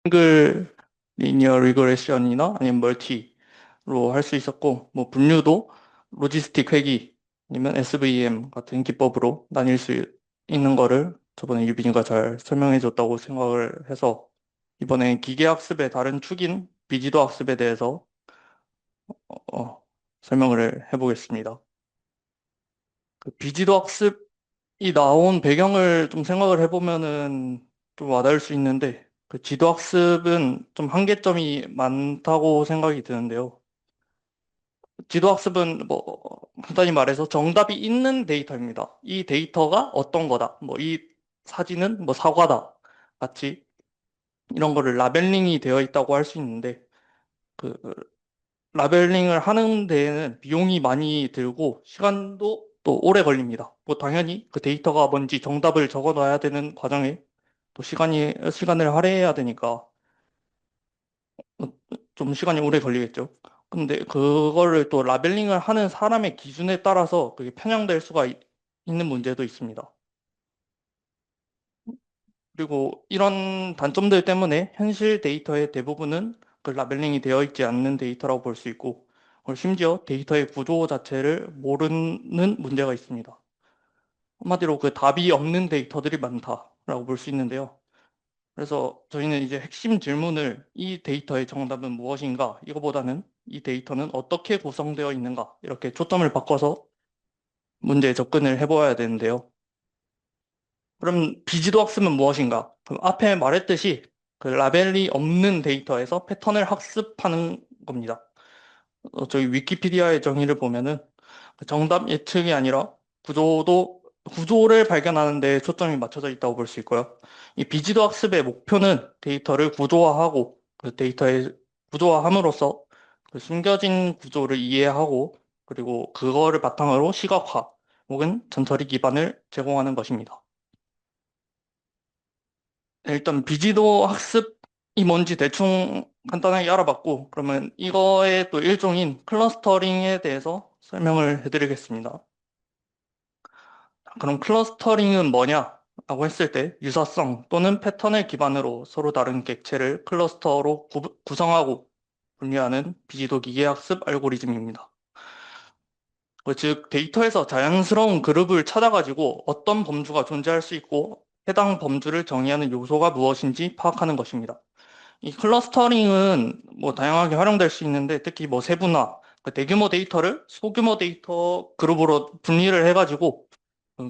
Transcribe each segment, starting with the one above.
싱글 리니어 리그레션이나 아니면 멀티로 할 수 있었고, 뭐 분류도 로지스틱 회귀 아니면 SVM 같은 기법으로 나뉠 수 있는 거를 저번에 유빈이가 잘 설명해 줬다고 생각을 해서 이번에 기계학습의 다른 축인 비지도 학습에 대해서 설명을 해보겠습니다. 그 비지도 학습이 나온 배경을 좀 생각을 해보면은 좀 와닿을 수 있는데, 그 지도 학습은 좀 한계점이 많다고 생각이 드는데요. 지도 학습은 뭐 간단히 말해서 정답이 있는 데이터입니다. 이 데이터가 어떤 거다. 뭐 이 사진은 뭐 사과다. 같이 이런 거를 라벨링이 되어 있다고 할 수 있는데, 그 라벨링을 하는 데에는 비용이 많이 들고 시간도 또 오래 걸립니다. 뭐 당연히 그 데이터가 뭔지 정답을 적어 놔야 되는 과정에 또 시간을 할애해야 되니까 좀 시간이 오래 걸리겠죠. 근데 그거를 또 라벨링을 하는 사람의 기준에 따라서 그게 편향될 수가 있는 문제도 있습니다. 그리고 이런 단점들 때문에 현실 데이터의 대부분은 그 라벨링이 되어 있지 않는 데이터라고 볼 수 있고, 그리고 심지어 데이터의 구조 자체를 모르는 문제가 있습니다. 한마디로 그 답이 없는 데이터들이 많다라고 볼 수 있는데요. 그래서 저희는 이제 핵심 질문을 이 데이터의 정답은 무엇인가? 이거보다는 이 데이터는 어떻게 구성되어 있는가? 이렇게 초점을 바꿔서 문제에 접근을 해보아야 되는데요. 그럼 비지도 학습은 무엇인가? 그럼 앞에 말했듯이 그 라벨이 없는 데이터에서 패턴을 학습하는 겁니다. 저희 위키피디아의 정의를 보면은 그 정답 예측이 아니라 구조를 발견하는 데 초점이 맞춰져 있다고 볼 수 있고요. 이 비지도 학습의 목표는 데이터를 구조화하고 그 데이터의 구조화함으로써 그 숨겨진 구조를 이해하고 그리고 그거를 바탕으로 시각화 혹은 전처리 기반을 제공하는 것입니다. 일단 비지도 학습이 뭔지 대충 간단하게 알아봤고, 그러면 이거의 또 일종인 클러스터링에 대해서 설명을 해드리겠습니다. 그럼 클러스터링은 뭐냐? 라고 했을 때 유사성 또는 패턴을 기반으로 서로 다른 객체를 클러스터로 구성하고 분류하는 비지도 기계학습 알고리즘입니다. 즉 데이터에서 자연스러운 그룹을 찾아가지고 어떤 범주가 존재할 수 있고 해당 범주를 정의하는 요소가 무엇인지 파악하는 것입니다. 이 클러스터링은 뭐 다양하게 활용될 수 있는데 특히 뭐 세분화, 그 대규모 데이터를 소규모 데이터 그룹으로 분리를 해가지고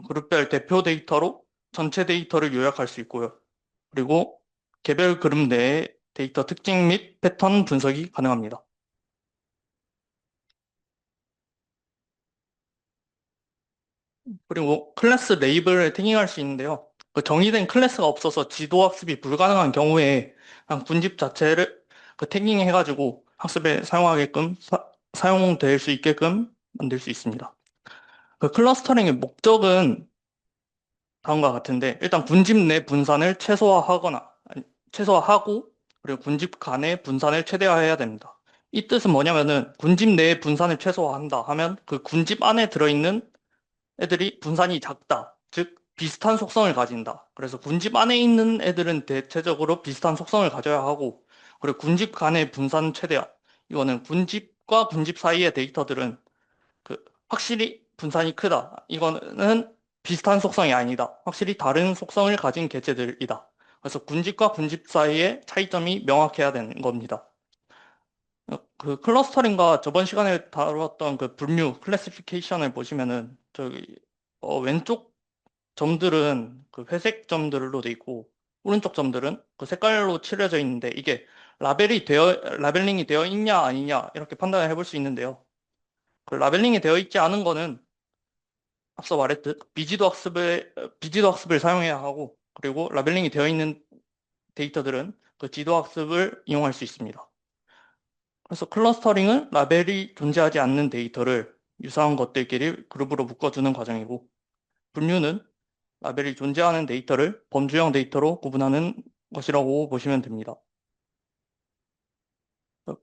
그룹별 대표 데이터로 전체 데이터를 요약할 수 있고요. 그리고 개별 그룹 내의 데이터 특징 및 패턴 분석이 가능합니다. 그리고 클래스 레이블을 태깅할 수 있는데요. 그 정의된 클래스가 없어서 지도 학습이 불가능한 경우에 그냥 군집 자체를 그 태깅해가지고 학습에 사용하게끔 사용될 수 있게끔 만들 수 있습니다. 그 클러스터링의 목적은 다음과 같은데 일단 군집 내 분산을 최소화하고 그리고 군집 간의 분산을 최대화해야 됩니다. 이 뜻은 뭐냐면은 군집 내의 분산을 최소화한다 하면 그 군집 안에 들어있는 애들이 분산이 작다. 즉, 비슷한 속성을 가진다. 그래서 군집 안에 있는 애들은 대체적으로 비슷한 속성을 가져야 하고, 그리고 군집 간의 분산 최대화. 이거는 군집과 군집 사이의 데이터들은 그 확실히 분산이 크다. 이거는 비슷한 속성이 아니다. 확실히 다른 속성을 가진 개체들이다. 그래서 군집과 군집 사이의 차이점이 명확해야 되는 겁니다. 그 클러스터링과 저번 시간에 다루었던 그 분류, 클래시피케이션을 보시면은 저기 왼쪽 점들은 그 회색 점들로 돼 있고 오른쪽 점들은 그 색깔로 칠해져 있는데 이게 라벨링이 되어 있냐 아니냐 이렇게 판단을 해볼 수 있는데요. 그 라벨링이 되어 있지 않은 거는 앞서 말했듯 비지도 학습을 사용해야 하고 그리고 라벨링이 되어 있는 데이터들은 그 지도 학습을 이용할 수 있습니다. 그래서 클러스터링은 라벨이 존재하지 않는 데이터를 유사한 것들끼리 그룹으로 묶어주는 과정이고 분류는 라벨이 존재하는 데이터를 범주형 데이터로 구분하는 것이라고 보시면 됩니다.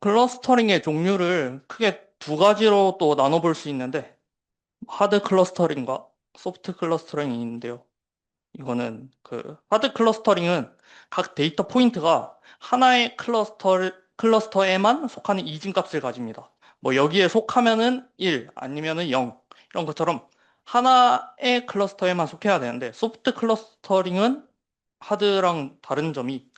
클러스터링의 종류를 크게 두 가지로 또 나눠볼 수 있는데 하드 클러스터링과 소프트 클러스터링이 있는데요. 이거는 그 하드 클러스터링은 각 데이터 포인트가 하나의 클러스터에만 속하는 이진값을 가집니다. 뭐 여기에 속하면은 1 아니면은 0 이런 것처럼 하나의 클러스터에만 속해야 되는데 소프트 클러스터링은 하드랑 다른 점이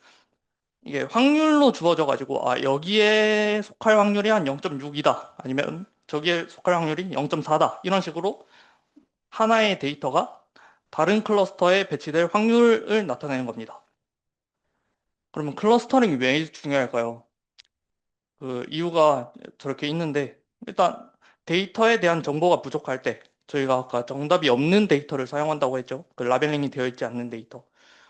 이게 확률로 주어져 가지고 아 여기에 속할 확률이 한 0.6이다 아니면 저기에 속할 확률이 0.4다 이런 식으로 하나의 데이터가 다른 클러스터에 배치될 확률을 나타내는 겁니다. 그러면 클러스터링이 왜 중요할까요? 그 이유가 저렇게 있는데 일단 데이터에 대한 정보가 부족할 때 저희가 아까 정답이 없는 데이터를 사용한다고 했죠. 그 라벨링이 되어 있지 않는 데이터.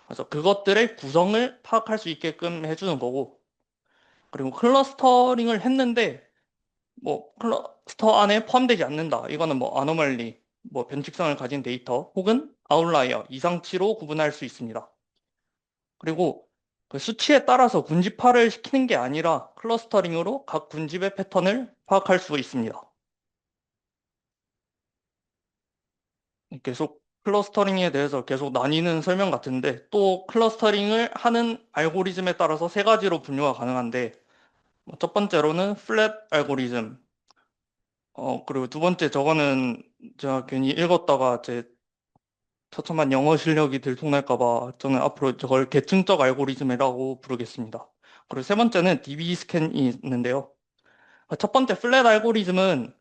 그래서 그것들의 구성을 파악할 수 있게끔 해주는 거고 그리고 클러스터링을 했는데 뭐 클러스터 안에 포함되지 않는다. 이거는 뭐 아노멀리, 뭐 변칙성을 가진 데이터 혹은 아웃라이어, 이상치로 구분할 수 있습니다. 그리고 그 수치에 따라서 군집화를 시키는 게 아니라 클러스터링으로 각 군집의 패턴을 파악할 수 있습니다. 계속 클러스터링에 대해서 계속 나뉘는 설명 같은데 또 클러스터링을 하는 알고리즘에 따라서 세 가지로 분류가 가능한데 첫 번째로는 플랫 알고리즘 그리고 두 번째 저거는 제가 괜히 읽었다가 제 처참한 영어 실력이 들통날까 봐 저는 앞으로 저걸 계층적 알고리즘이라고 부르겠습니다. 그리고 세 번째는 DB 스캔이 있는데요. 첫 번째 플랫 알고리즘은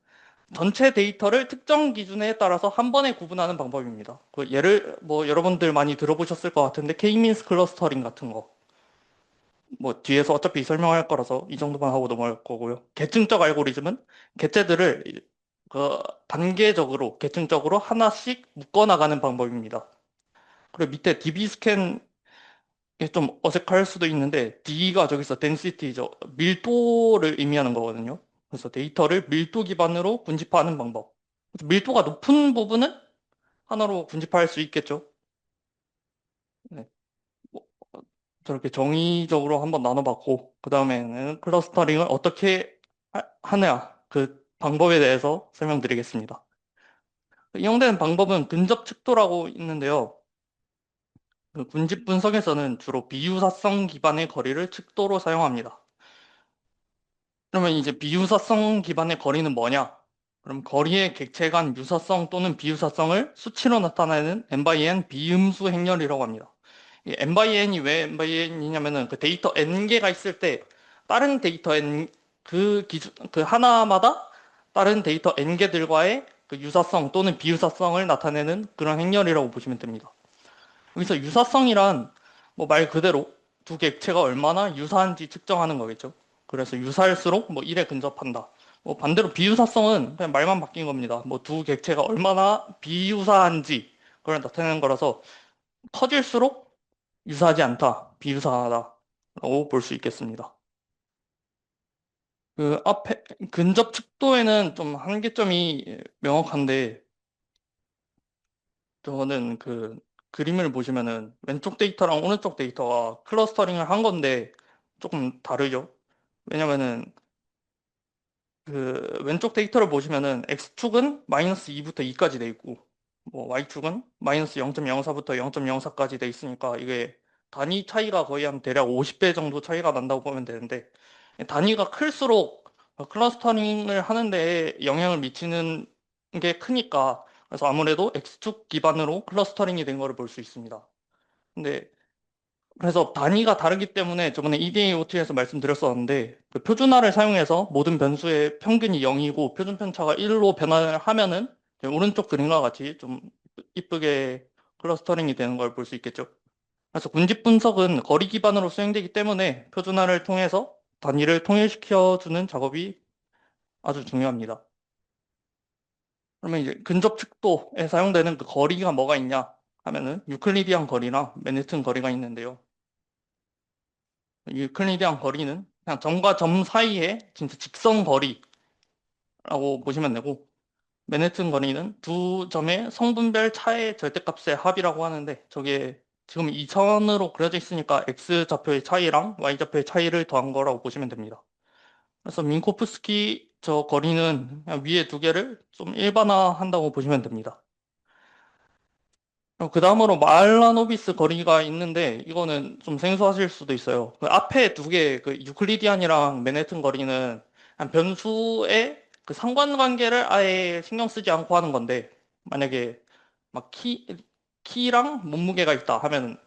전체 데이터를 특정 기준에 따라서 한 번에 구분하는 방법입니다. 그 예를 뭐 여러분들 많이 들어보셨을 것 같은데 K-means 클러스터링 같은 거. 뭐 뒤에서 어차피 설명할 거라서 이 정도만 하고 넘어갈 거고요. 계층적 알고리즘은 개체들을 그 단계적으로 계층적으로 하나씩 묶어 나가는 방법입니다. 그리고 밑에 DB 스캔 이게 좀 어색할 수도 있는데 D가 저기서 density죠. 밀도를 의미하는 거거든요. 그래서 데이터를 밀도 기반으로 분집화하는 방법. 그래서 밀도가 높은 부분은 하나로 분집할 수 있겠죠. 네. 뭐, 저렇게 정의적으로 한번 나눠봤고, 그 다음에는 클러스터링을 어떻게 하냐, 그 방법에 대해서 설명드리겠습니다. 이용되는 방법은 근접 척도라고 있는데요. 그 군집 분석에서는 주로 비유사성 기반의 거리를 척도로 사용합니다. 그러면 이제 비유사성 기반의 거리는 뭐냐? 그럼 거리의 객체 간 유사성 또는 비유사성을 수치로 나타내는 n by n 비음수 행렬이라고 합니다. 이 n by n이 왜 n by n이냐면은 그 데이터 n개가 있을 때 다른 데이터 n 그 기준 그 하나마다 다른 데이터 n개들과의 그 유사성 또는 비유사성을 나타내는 그런 행렬이라고 보시면 됩니다. 여기서 유사성이란 뭐 말 그대로 두 객체가 얼마나 유사한지 측정하는 거겠죠. 그래서 유사할수록 뭐 1에 근접한다. 뭐 반대로 비유사성은 그냥 말만 바뀐 겁니다. 뭐 두 객체가 얼마나 비유사한지 그걸 나타내는 거라서 커질수록 유사하지 않다, 비유사하다라고 볼 수 있겠습니다. 그 앞에 근접 측도에는 좀 한계점이 명확한데 저는 그 그림을 보시면은 왼쪽 데이터랑 오른쪽 데이터가 클러스터링을 한 건데 조금 다르죠. 왜냐면은 그 왼쪽 데이터를 보시면은 X축은 마이너스 2부터 2까지 돼 있고 뭐 Y축은 마이너스 0.04부터 0.04까지 돼 있으니까 이게 단위 차이가 거의 한 대략 50배 정도 차이가 난다고 보면 되는데 단위가 클수록 클러스터링을 하는 데 영향을 미치는 게 크니까 그래서 아무래도 X축 기반으로 클러스터링이 된 거를 볼 수 있습니다. 근데 그래서 단위가 다르기 때문에 저번에 EDA/OT에서 말씀드렸었는데 그 표준화를 사용해서 모든 변수의 평균이 0이고 표준 편차가 1로 변화를 하면은 오른쪽 그림과 같이 좀 이쁘게 클러스터링이 되는 걸 볼 수 있겠죠. 그래서 군집 분석은 거리 기반으로 수행되기 때문에 표준화를 통해서 단위를 통일시켜 주는 작업이 아주 중요합니다. 그러면 이제 근접 측도에 사용되는 그 거리가 뭐가 있냐 하면은 유클리디안 거리랑 맨해튼 거리가 있는데요. 유클리디안 거리는 그냥 점과 점 사이의 진짜 직선 거리라고 보시면 되고 맨해튼 거리는 두 점의 성분별 차의 절대값의 합이라고 하는데 저게 지금 2차원으로 그려져 있으니까 x좌표의 차이랑 y좌표의 차이를 더한 거라고 보시면 됩니다. 그래서 민코프스키 저 거리는 그냥 위에 두 개를 좀 일반화한다고 보시면 됩니다. 그 다음으로 말라노비스 거리가 있는데 이거는 좀 생소하실 수도 있어요. 그 앞에 두 개, 그 유클리디안이랑 맨해튼 거리는 한 변수의 그 상관관계를 아예 신경 쓰지 않고 하는 건데 만약에 막 키랑 몸무게가 있다 하면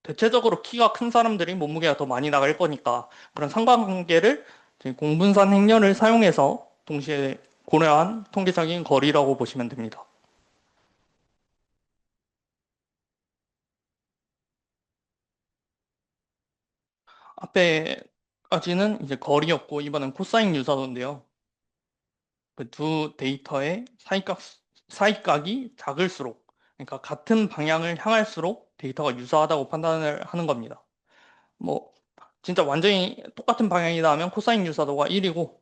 대체적으로 키가 큰 사람들이 몸무게가 더 많이 나갈 거니까 그런 상관관계를 저희 공분산 행렬을 사용해서 동시에 고려한 통계적인 거리라고 보시면 됩니다. 앞에까지는 이제 거리였고 이번엔 코사인 유사도인데요. 그 두 데이터의 사이각이 작을수록 그러니까 같은 방향을 향할수록 데이터가 유사하다고 판단을 하는 겁니다. 뭐 진짜 완전히 똑같은 방향이다 하면 코사인 유사도가 1이고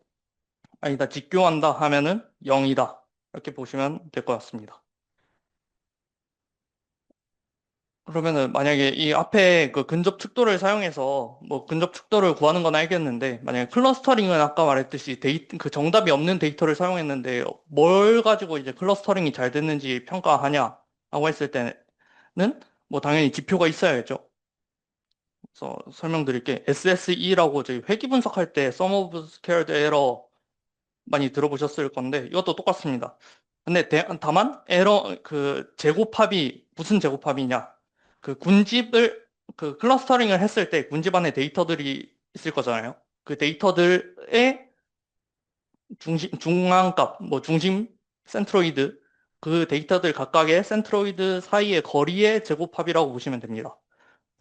아니다 직교한다 하면은 0이다. 이렇게 보시면 될 것 같습니다. 그러면은 만약에 이 앞에 그 근접 축도를 사용해서 뭐 근접 축도를 구하는 건 알겠는데 만약에 클러스터링은 아까 말했듯이 그 정답이 없는 데이터를 사용했는데 뭘 가지고 이제 클러스터링이 잘 됐는지 평가하냐라고 했을 때는 뭐 당연히 지표가 있어야겠죠. 그래서 설명드릴게 SSE라고 저희 회귀 분석할 때 Sum of Squared Error 많이 들어보셨을 건데 이것도 똑같습니다. 근데 다만 에러 그 제곱합이 무슨 제곱합이냐? 그 군집을 그 클러스터링을 했을 때 군집 안에 데이터들이 있을 거잖아요. 그 데이터들의 중앙값, 뭐 중심 센트로이드 그 데이터들 각각의 센트로이드 사이의 거리의 제곱합이라고 보시면 됩니다.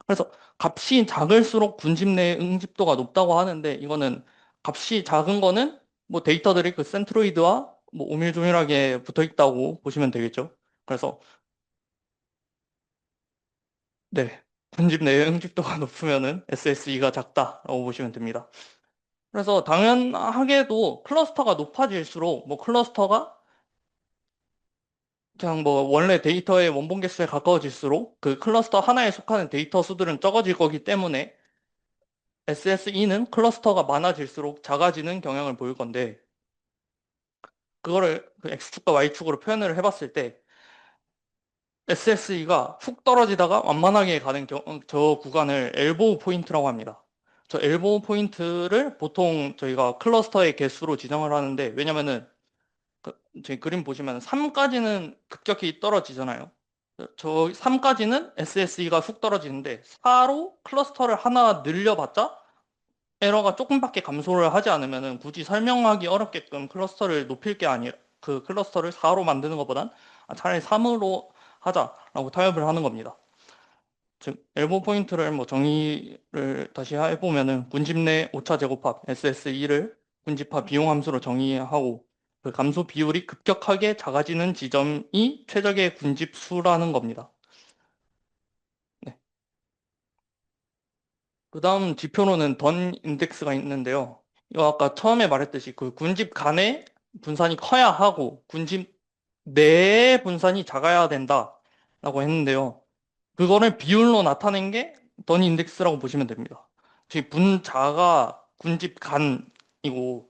그래서 값이 작을수록 군집 내 응집도가 높다고 하는데 이거는 값이 작은 거는 뭐 데이터들이 그 센트로이드와 뭐 오밀조밀하게 붙어 있다고 보시면 되겠죠. 그래서 네, 군집 내 응집도가 높으면은 SSE가 작다라고 보시면 됩니다. 그래서 당연하게도 클러스터가 높아질수록 뭐 클러스터가 그냥 뭐 원래 데이터의 원본 개수에 가까워질수록 그 클러스터 하나에 속하는 데이터 수들은 적어질 거기 때문에 SSE는 클러스터가 많아질수록 작아지는 경향을 보일 건데 그거를 그 X축과 Y축으로 표현을 해봤을 때 SSE가 훅 떨어지다가 완만하게 가는 저 구간을 엘보우 포인트라고 합니다. 저 엘보우 포인트를 보통 저희가 클러스터의 개수로 지정을 하는데 왜냐면은 저희 그림 보시면 3까지는 급격히 떨어지잖아요. 저 3까지는 SSE가 훅 떨어지는데 4로 클러스터를 하나 늘려봤자 에러가 조금밖에 감소를 하지 않으면 굳이 설명하기 어렵게끔 클러스터를 높일 게 아니라 그 클러스터를 4로 만드는 것보단 차라리 3으로 하자라고 타협을 하는 겁니다. 즉 엘보 포인트를 뭐 정의를 다시 해보면은 군집 내 오차 제곱합 SSE를 군집합 비용 함수로 정의하고 그 감소 비율이 급격하게 작아지는 지점이 최적의 군집 수라는 겁니다. 네. 그 다음 지표로는 던 인덱스가 있는데요. 이거 아까 처음에 말했듯이 그 군집 간의 분산이 커야 하고 군집 내의 분산이 작아야 된다라고 했는데요. 그거를 비율로 나타낸 게 던 인덱스라고 보시면 됩니다. 즉 분자가 군집 간이고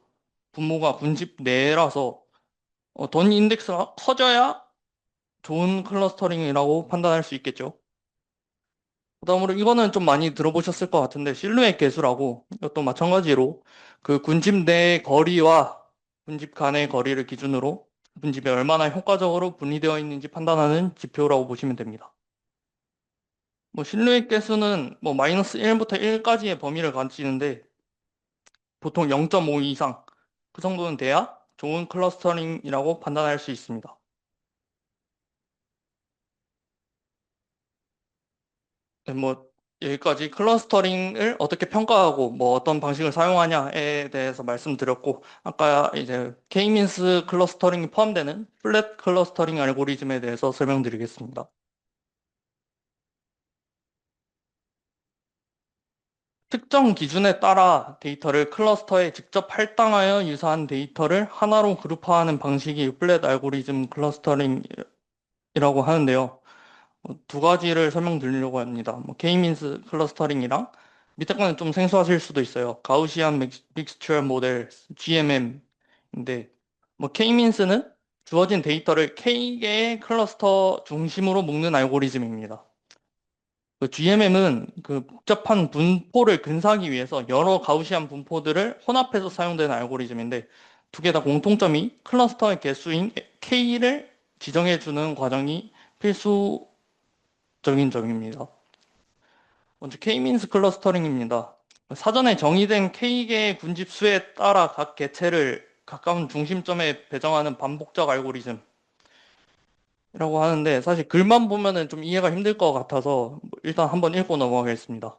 분모가 군집 내라서 던 인덱스가 커져야 좋은 클러스터링이라고 판단할 수 있겠죠. 그다음으로 이거는 좀 많이 들어보셨을 것 같은데 실루엣 계수라고 이것도 마찬가지로 그 군집 내 거리와 군집 간의 거리를 기준으로 군집이 얼마나 효과적으로 분리되어 있는지 판단하는 지표라고 보시면 됩니다. 뭐 실루엣 계수는 뭐 마이너스 1부터 1까지의 범위를 가지는데 보통 0.5 이상 그 정도는 돼야 좋은 클러스터링이라고 판단할 수 있습니다. 네, 뭐 여기까지 클러스터링을 어떻게 평가하고 뭐 어떤 방식을 사용하냐에 대해서 말씀드렸고 아까 이제 K-민스 클러스터링이 포함되는 플랫 클러스터링 알고리즘에 대해서 설명드리겠습니다. 특정 기준에 따라 데이터를 클러스터에 직접 할당하여 유사한 데이터를 하나로 그룹화하는 방식이 플랫 알고리즘 클러스터링이라고 하는데요. 두 가지를 설명드리려고 합니다. 뭐 K-민스 클러스터링이랑 밑에 거는 좀 생소하실 수도 있어요. 가우시안 믹스처 모델 GMM인데 뭐 K-민스는 주어진 데이터를 K개의 클러스터 중심으로 묶는 알고리즘입니다. 그 GMM은 그 복잡한 분포를 근사하기 위해서 여러 가우시안 분포들을 혼합해서 사용되는 알고리즘인데 두 개 다 공통점이 클러스터의 개수인 K를 지정해주는 과정이 필수적인 점입니다. 먼저 K-민스 클러스터링입니다. 사전에 정의된 K개의 군집수에 따라 각 개체를 가까운 중심점에 배정하는 반복적 알고리즘이라고 하는데 사실 글만 보면은 좀 이해가 힘들 것 같아서 일단 한번 읽고 넘어가겠습니다.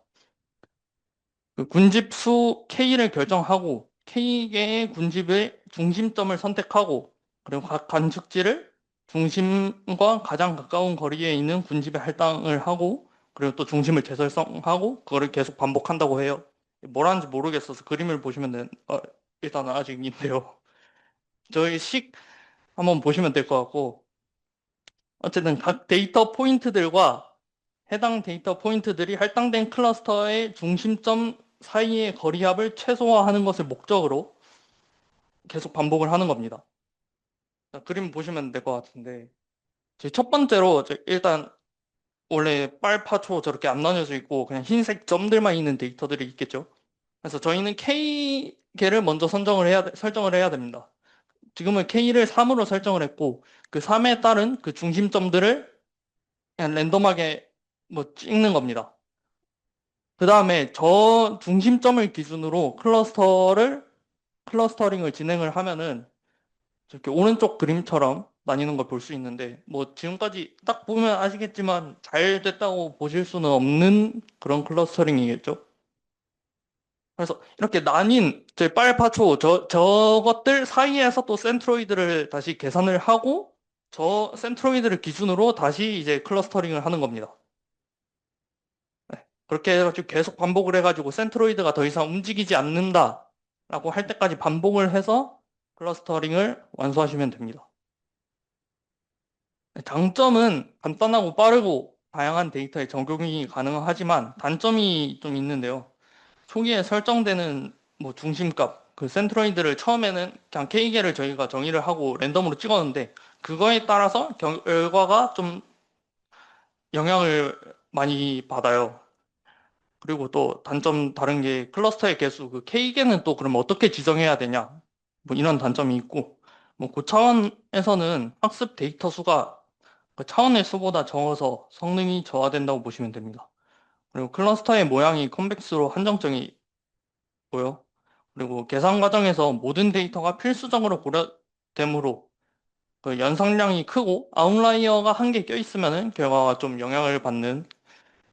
그 군집수 K를 결정하고 K개의 군집의 중심점을 선택하고 그리고 각 관측지를 중심과 가장 가까운 거리에 있는 군집에 할당을 하고 그리고 또 중심을 재설정하고 그거를 계속 반복한다고 해요. 뭐라는지 모르겠어서 그림을 보시면 일단은 아직인데요. 저희 식 한번 보시면 될 것 같고 어쨌든 각 데이터 포인트들과 해당 데이터 포인트들이 할당된 클러스터의 중심점 사이의 거리합을 최소화하는 것을 목적으로 계속 반복을 하는 겁니다. 자, 그림 보시면 될 것 같은데 첫 번째로 일단 원래 빨파초 저렇게 안 나뉘어져 있고 그냥 흰색 점들만 있는 데이터들이 있겠죠. 그래서 저희는 K개를 먼저 설정을 해야 됩니다. 지금은 K를 3으로 설정을 했고 그 3에 따른 그 중심점들을 그냥 랜덤하게 뭐 찍는 겁니다. 그 다음에 저 중심점을 기준으로 클러스터링을 진행을 하면은 이렇게 오른쪽 그림처럼 나뉘는 걸 볼 수 있는데 뭐 지금까지 딱 보면 아시겠지만 잘 됐다고 보실 수는 없는 그런 클러스터링이겠죠. 그래서 이렇게 나뉜 빨파초 저것들 사이에서 또 센트로이드를 다시 계산을 하고 저 센트로이드를 기준으로 다시 이제 클러스터링을 하는 겁니다. 그렇게 해가지고 계속 반복을 해가지고 센트로이드가 더 이상 움직이지 않는다라고 할 때까지 반복을 해서 클러스터링을 완수하시면 됩니다. 장점은 간단하고 빠르고 다양한 데이터에 적용이 가능하지만 단점이 좀 있는데요. 초기에 설정되는 뭐 중심값, 그 센트로이드를 처음에는 그냥 K개를 저희가 정의를 하고 랜덤으로 찍었는데 그거에 따라서 결과가 좀 영향을 많이 받아요. 그리고 또 단점 다른 게 클러스터의 개수, 그 K개는 또 그럼 어떻게 지정해야 되냐? 뭐 이런 단점이 있고, 뭐 고차원에서는 학습 데이터 수가 그 차원의 수보다 적어서 성능이 저하된다고 보시면 됩니다. 그리고 클러스터의 모양이 컨벡스로 한정적이고요. 그리고 계산 과정에서 모든 데이터가 필수적으로 고려되므로 그 연산량이 크고 아웃라이어가 한 개 껴있으면 결과가 좀 영향을 받는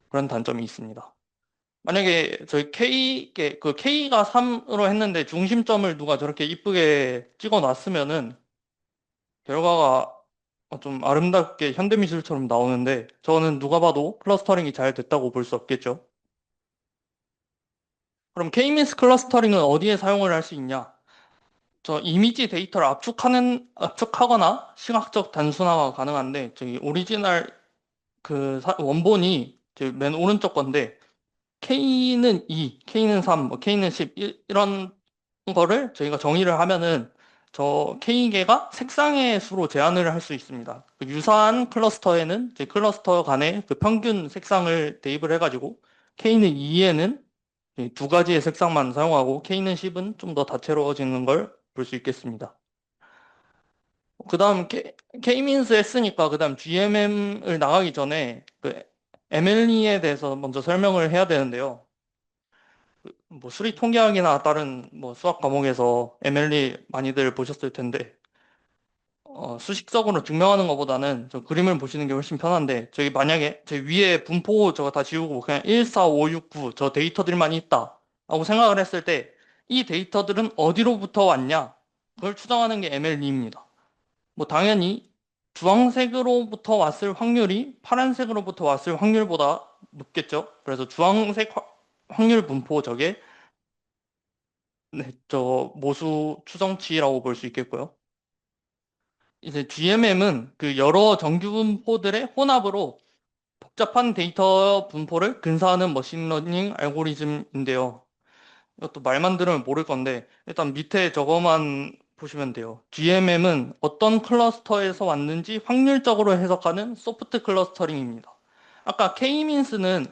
그런 단점이 있습니다. 만약에 저희 그 K가 3으로 했는데 중심점을 누가 저렇게 이쁘게 찍어 놨으면은 결과가 좀 아름답게 현대미술처럼 나오는데 저는 누가 봐도 클러스터링이 잘 됐다고 볼 수 없겠죠. 그럼 K-미스 클러스터링은 어디에 사용을 할 수 있냐? 저 이미지 데이터를 압축하거나 시각적 단순화가 가능한데 저기 오리지널 그 원본이 맨 오른쪽 건데 K는 2, K는 3, 뭐 K는 10 이런 거를 저희가 정의를 하면은 저 K개가 색상의 수로 제한을 할 수 있습니다. 그 유사한 클러스터에는 이제 클러스터 간의 그 평균 색상을 대입을 해가지고 K는 2에는 두 가지의 색상만 사용하고 K는 10은 좀 더 다채로워지는 걸 볼 수 있겠습니다. 그 다음 K-민스 했으니까 그 다음 GMM을 나가기 전에 그 MLE에 대해서 먼저 설명을 해야 되는데요. 뭐 수리 통계학이나 다른 뭐 수학 과목에서 MLE 많이들 보셨을 텐데 수식적으로 증명하는 것보다는 저 그림을 보시는 게 훨씬 편한데 저기 만약에 저 위에 분포 저거 다 지우고 그냥 1, 4, 5, 6, 9 저 데이터들만 있다 라고 생각을 했을 때 이 데이터들은 어디로부터 왔냐 그걸 추정하는 게 MLE입니다. 뭐 당연히 주황색으로부터 왔을 확률이 파란색으로부터 왔을 확률보다 높겠죠. 그래서 주황색 확률 분포 저게 네, 저 모수 추정치라고 볼 수 있겠고요. 이제 GMM은 그 여러 정규 분포들의 혼합으로 복잡한 데이터 분포를 근사하는 머신러닝 알고리즘인데요. 이것도 말만 들으면 모를 건데 일단 밑에 저거만 보시면 돼요. GMM은 어떤 클러스터에서 왔는지 확률적으로 해석하는 소프트 클러스터링입니다. 아까 K-means는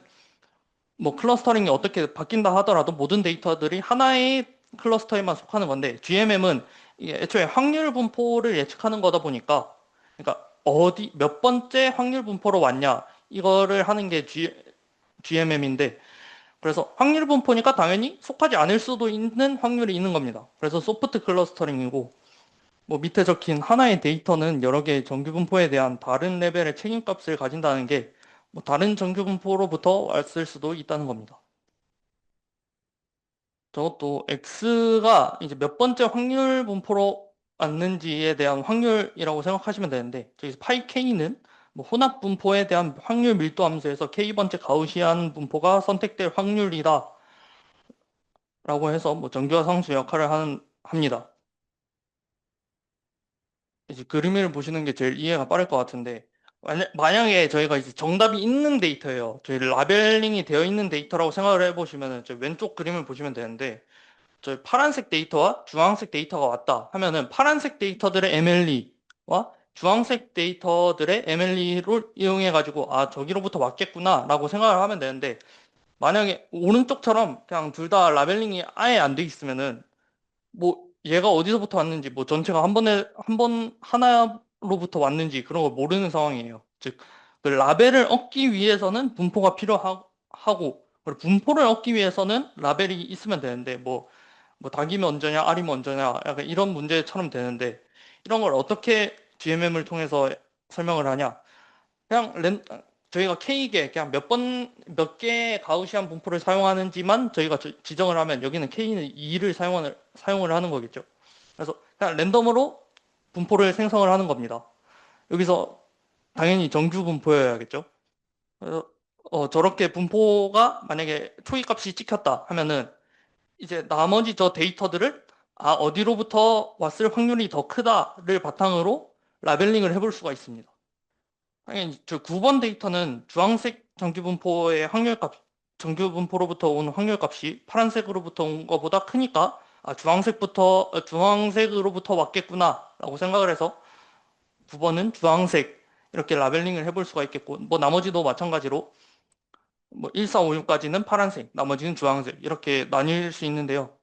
뭐 클러스터링이 어떻게 바뀐다 하더라도 모든 데이터들이 하나의 클러스터에만 속하는 건데 GMM은 이게 애초에 확률 분포를 예측하는 거다 보니까 그러니까 어디 몇 번째 확률 분포로 왔냐 이거를 하는 게 GMM인데 그래서 확률 분포니까 당연히 속하지 않을 수도 있는 확률이 있는 겁니다. 그래서 소프트 클러스터링이고 뭐 밑에 적힌 하나의 데이터는 여러 개의 정규 분포에 대한 다른 레벨의 책임값을 가진다는 게 뭐 다른 정규 분포로부터 왔을 수도 있다는 겁니다. 저것도 X가 이제 몇 번째 확률 분포로 왔는지에 대한 확률이라고 생각하시면 되는데 저기서 파이 K는 뭐 혼합 분포에 대한 확률 밀도 함수에서 K번째 가우시안 분포가 선택될 확률이다 라고 해서 뭐 정교화 상수 역할을 합니다. 이제 그림을 보시는 게 제일 이해가 빠를 것 같은데 만약에 저희가 이제 정답이 있는 데이터예요. 저희 라벨링이 되어 있는 데이터라고 생각을 해보시면은 저 왼쪽 그림을 보시면 되는데 저 파란색 데이터와 주황색 데이터가 왔다 하면은 파란색 데이터들의 MLE와 주황색 데이터들의 MLE를 이용해 가지고 아 저기로부터 왔겠구나 라고 생각을 하면 되는데 만약에 오른쪽처럼 그냥 둘 다 라벨링이 아예 안 돼 있으면은 뭐 얘가 어디서부터 왔는지 뭐 전체가 한 번 하나로부터 왔는지 그런 걸 모르는 상황이에요. 즉 그 라벨을 얻기 위해서는 분포가 필요하고 그리고 분포를 얻기 위해서는 라벨이 있으면 되는데 뭐 닭이 먼저냐 알이 먼저냐 약간 이런 문제처럼 되는데 이런 걸 어떻게 GMM을 통해서 설명을 하냐 그냥 저희가 K개 그냥 몇 개의 가우시안 분포를 사용하는지만 저희가 지정을 하면 여기는 K는 2를 사용을 하는 거겠죠. 그래서 그냥 랜덤으로 분포를 생성을 하는 겁니다. 여기서 당연히 정규 분포여야겠죠. 그래서 저렇게 분포가 만약에 초기값이 찍혔다 하면은 이제 나머지 저 데이터들을 아 어디로부터 왔을 확률이 더 크다를 바탕으로 라벨링을 해볼 수가 있습니다. 당연히 저 9번 데이터는 주황색 정규분포의 확률값, 정규분포로부터 온 확률값이 파란색으로부터 온 것보다 크니까 아, 주황색으로부터 왔겠구나라고 생각을 해서 9번은 주황색 이렇게 라벨링을 해볼 수가 있겠고 뭐 나머지도 마찬가지로 뭐 1, 4, 5, 6까지는 파란색, 나머지는 주황색 이렇게 나뉠 수 있는데요.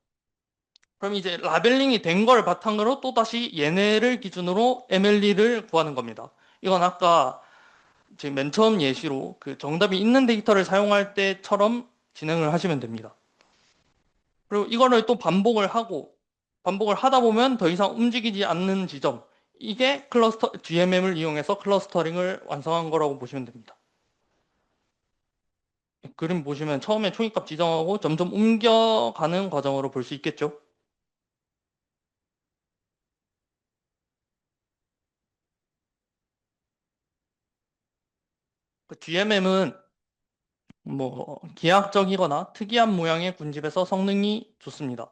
그럼 이제 라벨링이 된 걸 바탕으로 또다시 얘네를 기준으로 MLE를 구하는 겁니다. 이건 아까 지금 맨 처음 예시로 그 정답이 있는 데이터를 사용할 때처럼 진행을 하시면 됩니다. 그리고 이거를 또 반복을 하다 보면 더 이상 움직이지 않는 지점. 이게 GMM을 이용해서 클러스터링을 완성한 거라고 보시면 됩니다. 그림 보시면 처음에 초기값 지정하고 점점 옮겨가는 과정으로 볼 수 있겠죠. GMM은 뭐 기하학적이거나 특이한 모양의 군집에서 성능이 좋습니다.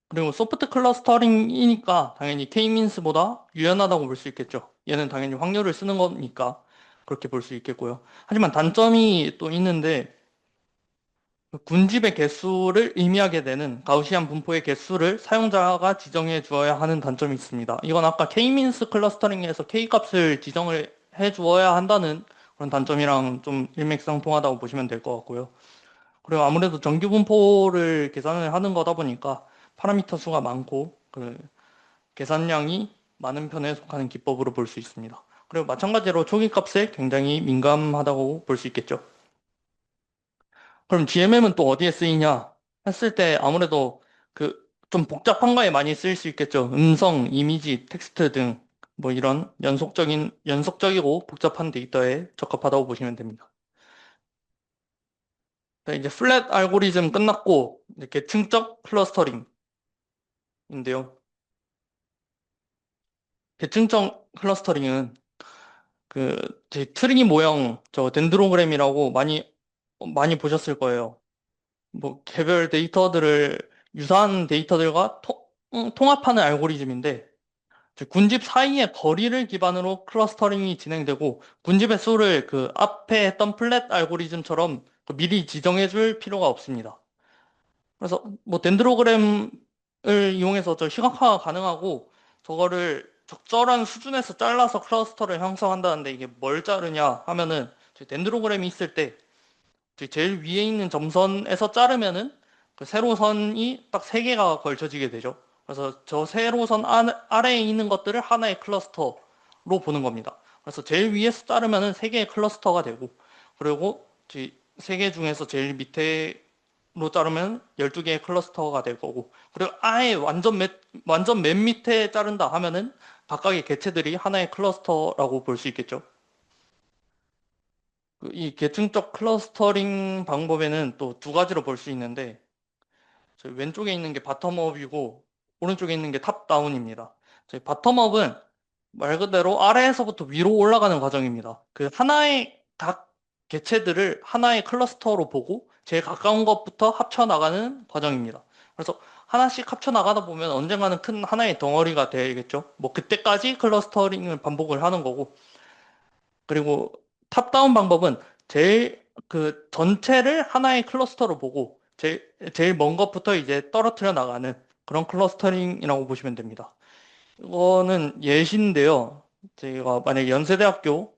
그리고 소프트 클러스터링이니까 당연히 K-means보다 유연하다고 볼 수 있겠죠. 얘는 당연히 확률을 쓰는 거니까 그렇게 볼 수 있겠고요. 하지만 단점이 또 있는데 그 군집의 개수를 의미하게 되는 가우시안 분포의 개수를 사용자가 지정해 주어야 하는 단점이 있습니다. 이건 아까 K-means 클러스터링에서 K 값을 지정을 해 주어야 한다는 그런 단점이랑 좀 일맥상통하다고 보시면 될 것 같고요. 그리고 아무래도 정규 분포를 계산을 하는 거다 보니까 파라미터 수가 많고 그 계산량이 많은 편에 속하는 기법으로 볼 수 있습니다. 그리고 마찬가지로 초기 값에 굉장히 민감하다고 볼 수 있겠죠. 그럼 GMM은 또 어디에 쓰이냐 했을 때 아무래도 그 좀 복잡한 거에 많이 쓰일 수 있겠죠. 음성, 이미지, 텍스트 등 뭐 이런 연속적이고 복잡한 데이터에 적합하다고 보시면 됩니다. 네, 이제 플랫 알고리즘 끝났고 이제 계층적 클러스터링인데요. 계층적 클러스터링은 그 제 트리 모형 저 덴드로그램이라고 많이 보셨을 거예요. 뭐 개별 데이터들을 유사한 데이터들과 통합하는 알고리즘인데 군집 사이의 거리를 기반으로 클러스터링이 진행되고 군집의 수를 그 앞에 했던 플랫 알고리즘처럼 그 미리 지정해 줄 필요가 없습니다. 그래서 뭐 덴드로그램 이용해서 저 시각화가 가능하고 저거를 적절한 수준에서 잘라서 클러스터를 형성한다는데 이게 뭘 자르냐 하면은 저희 덴드로그램이 있을 때 저희 제일 위에 있는 점선에서 자르면은 그 세로선이 딱 세 개가 걸쳐지게 되죠. 그래서 저 세로선 아래에 있는 것들을 하나의 클러스터로 보는 겁니다. 그래서 제일 위에서 자르면은 세 개의 클러스터가 되고 그리고 저희 세 개 중에서 제일 밑에로 자르면 12개의 클러스터가 될 거고 그리고 아예 완전 맨 밑에 자른다 하면은 각각의 개체들이 하나의 클러스터라고 볼 수 있겠죠. 이 계층적 클러스터링 방법에는 또 두 가지로 볼 수 있는데 저희 왼쪽에 있는 게 바텀업이고 오른쪽에 있는 게 탑다운입니다. 저희 바텀업은 말 그대로 아래에서부터 위로 올라가는 과정입니다. 그 하나의 각 개체들을 하나의 클러스터로 보고 제일 가까운 것부터 합쳐 나가는 과정입니다. 그래서 하나씩 합쳐 나가다 보면 언젠가는 큰 하나의 덩어리가 되겠죠. 뭐 그때까지 클러스터링을 반복을 하는 거고 그리고 탑다운 방법은 제일 그 전체를 하나의 클러스터로 보고 제일 먼 것부터 이제 떨어뜨려 나가는 그런 클러스터링이라고 보시면 됩니다. 이거는 예시인데요. 제가 만약에 연세대학교